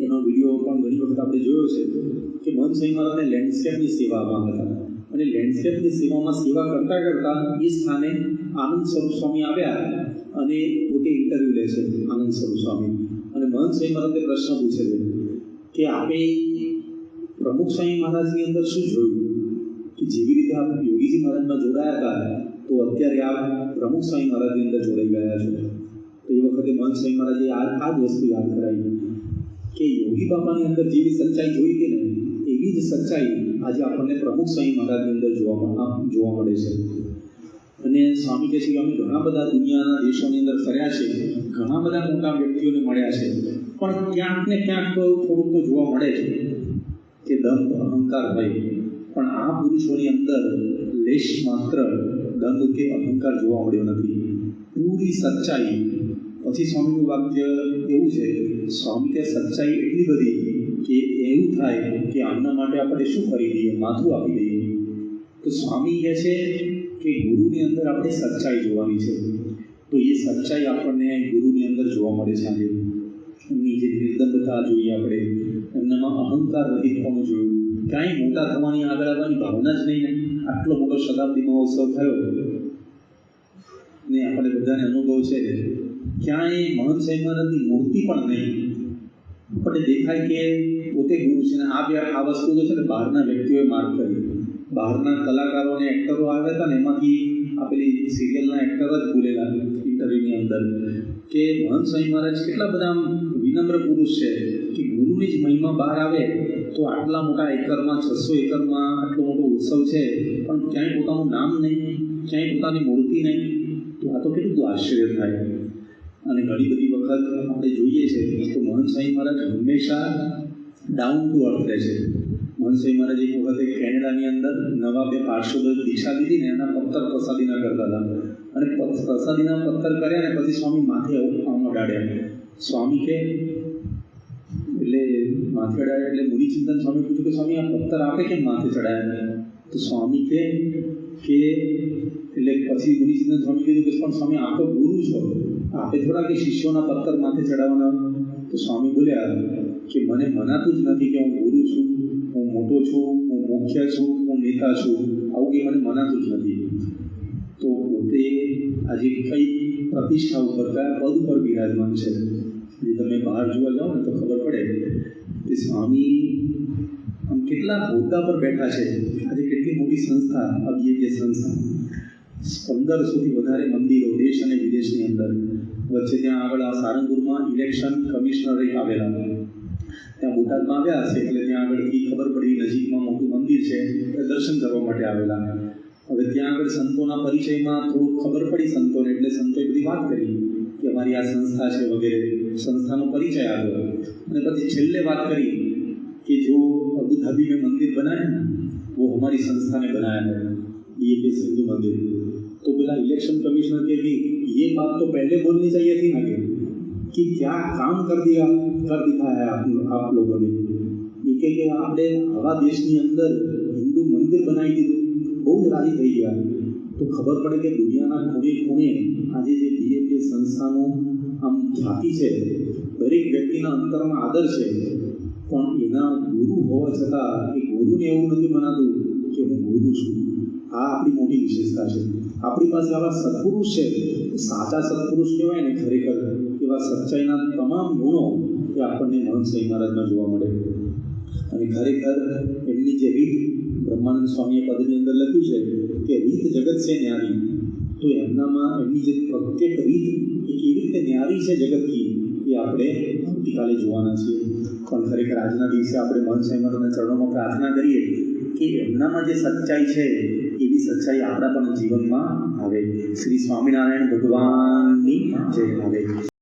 એનો વિડીયો પણ ઘણી વખત આપણે જોયો છે કે મહંત સ્વામી મહારાજને લેન્ડસ્કેપની સેવામાં હતા, અને લેન્ડસ્કેપની સેવામાં સેવા કરતાં કરતાં એ સ્થાને આનંદ સ્વરૂપ સ્વામી આવ્યા અને પોતે ઇન્ટરવ્યૂ લે છે આનંદ સ્વરૂપ સ્વામી. અને મહંત સ્વામી મહારાજને પ્રશ્ન પૂછે છે કે આપે પ્રમુખ સ્વામી મહારાજની અંદર શું જોયું કે જેવી રીતે આપ યોગીજી મહારાજમાં જોડાયા હતા તો અત્યારે આપ પ્રમુખ સ્વામી મહારાજની અંદર જોડાઈ ગયા છો. તો એ વખતે મહંત સ્વામી મહારાજે આ જ વસ્તુ યાદ કરાવી કે યોગી બાપાની અંદર જેવી સચ્ચાઈ જોઈ હતી ને, એવી જ સચ્ચાઈ આજે આપણને પ્રમુખ સ્વામી મહારાજની અંદર જોવા મળે છે. અને સ્વામી કહે છે કે અમે ઘણા બધા દુનિયાના દેશોની અંદર ફર્યા છે, ઘણા બધા મોટા વ્યક્તિઓને મળ્યા છે, પણ ક્યાંક ને ક્યાંક તો થોડુંક તો જોવા મળે છે કે દંભ અહંકાર હોય. પણ આ પુરુષોની અંદર લેશ માત્ર દંભ કે અહંકાર જોવા મળ્યો નથી, પૂરી સચ્ચાઈ. પછી સ્વામીનું વાક્ય એવું છે, સ્વામી કે સચ્ચાઈ એટલી બધી કે એવું થાય કે આમના માટે આપણે શું કરી દઈએ, માથું આપી દઈએ. તો સ્વામી કહે છે કે ગુરુની અંદર આપણે સચ્ચાઈ જોવાની છે. તો એ સચ્ચાઈ આપણને ગુરુની અંદર જોવા મળે છે. આજે એમની જે નિર્દંભતા જોઈએ, આપણે એમનામાં અહંકાર રહિતપણું જોયું, કાંઈ મોટા થવાની આગળ આવવાની ભાવના જ નહીં ને. આટલો મોટો શતાબ્દી મહોત્સવ થયો ને આપણે બધાને અનુભવ છે, ક્યાંય મહંત સ્વામી મહારાજની મૂર્તિ પણ નહીં. આપણને દેખાય કે પોતે ગુરુ છે ને. આ વસ્તુ તો છે ને બહારના વ્યક્તિઓએ માર્ક કરી, બહારના કલાકારો અને એક્ટરો આવ્યા હતા ને એમાંથી આ પેલી સિરિયલના એક્ટર જ બોલેલા ઇન્ટરવ્યૂની અંદર કે મહંત સ્વામી મહારાજ કેટલા બધા વિનમ્ર પુરુષ છે કે ગુરુની જ મહિમા બહાર આવે તો આટલા મોટા એકરમાં 600 એકરમાં આટલો મોટો ઉત્સવ છે પણ ક્યાંય પોતાનું નામ નહીં, ક્યાંય પોતાની મૂર્તિ નહીં. તો આ તો કેટલું આશ્ચર્ય થાય. અને ઘણી બધી વખત આપણે જોઈએ છે તો મહંત સ્વામી મહારાજ હંમેશા ડાઉન ટુ અર્થ રહે છે. મહંત સ્વામી મહારાજ એક વખતે કેનેડાની અંદર નવા 2 પાર્ષદોએ દીક્ષા લીધી ને એના પથ્થર પ્રસાદીના કરતા હતા, અને પ્રસાદીના પથ્થર કર્યા ને પછી સ્વામી માથે આમ અડાડ્યા. સ્વામી કે એટલે માથે અડાડ્યા એટલે મુનિચિંતન સ્વામી પૂછ્યું કે સ્વામી આ પથ્થર આપે કેમ માથે ચડાયા? તો સ્વામી કે એટલે પછી મુનિચિંતન સ્વામી કીધું કે પણ સ્વામી આ તો ગુરુ છો, આપે થોડા કે શિષ્યોના પથ્થર માથે ચડાવવાના. તો સ્વામી બોલ્યા કે મને મનાતું જ નથી કે હું ગુરુ છું, હું મોટો છું, હું મુખ્ય છું, હું નેતા છું, આવું કંઈ મને મનાતું જ નથી. તો પોતે આજે કઈ પ્રતિષ્ઠા ઉપર કયા પદ ઉપર બિરાજમાન છે, જે તમે બહાર જોવા જાઓ ને તો ખબર પડે કે સ્વામી આમ કેટલા હોદ્દા પર બેઠા છે. આજે કેટલી મોટી સંસ્થા, અભિયજ્ઞ સંસ્થા, 1500થી વધારે મંદિરો દેશ અને વિદેશની અંદર. વચ્ચે ત્યાં આગળ આ સારંગપુરમાં ઇલેક્શન કમિશનર આવેલા, ત્યાં બોટાદમાં આવ્યા હશે એટલે ત્યાં આગળથી ખબર પડી નજીકમાં મોટું મંદિર છે, દર્શન કરવા માટે આવેલા. હવે ત્યાં આગળ સંતોના પરિચયમાં થોડુંક ખબર પડી સંતોને, એટલે સંતોએ બધી વાત કરી કે અમારી આ સંસ્થા છે વગેરે, સંસ્થાનો પરિચય આવ્યો. અને પછી છેલ્લે વાત કરી कि जो अबू धाबी में मंदिर बना है ना, वो हमारी संस्था ने बनाया है, BFS हिंदू मंदिर. तो बोला इलेक्शन कमिश्नर के भी ये बात तो पहले बोलनी चाहिए थी ना कि क्या काम कर दिखाया है आप लोगों ने. ये कि आपने हवा देश की अंदर हिंदू मंदिर बनाई દીધું, બહુ જ રાજી થઈ ગયા. તો ખબર પડે કે દુનિયાના ખૂણે ખૂણે આજે જે BFS સંસ્થાનું આમ ખ્યાતિ છે, દરેક વ્યક્તિના અંતરમાં આદર છે, પણ એના ગુરુ હોવા છતાં એ ગુરુને એવું નથી મનાતું કે હું ગુરુ છું. આ આપણી મોટી વિશેષતા છે. આપણી પાસે આવા સત્પુરુષ છે, સાચા સત્પુરુષ કહેવાય ને, ખરેખર એવા સચ્ચાઈના તમામ ગુણો એ આપણને મહંત સ્વામી મહારાજમાં જોવા મળે. અને ખરેખર એમની જે રીત બ્રહ્માનંદ સ્વામીએ પદની અંદર લખ્યું છે કે રીત જગત છે ન્યારી, તો એમનામાં એમની જે પ્રત્યેક રીત એ કેવી રીતે ન્યારી છે જગતથી, એ આપણે આવતીકાલે જોવાના છીએ. પણ ખરેખર આજના દિવસે આપણે મહંત સ્વામી મહારાજના ચરણોમાં પ્રાર્થના કરીએ કે એમનામાં જે સચ્ચાઈ છે એવી સચ્ચાઈ આપણા પણ જીવનમાં આવે. શ્રી સ્વામિનારાયણ ભગવાનની જય આવે.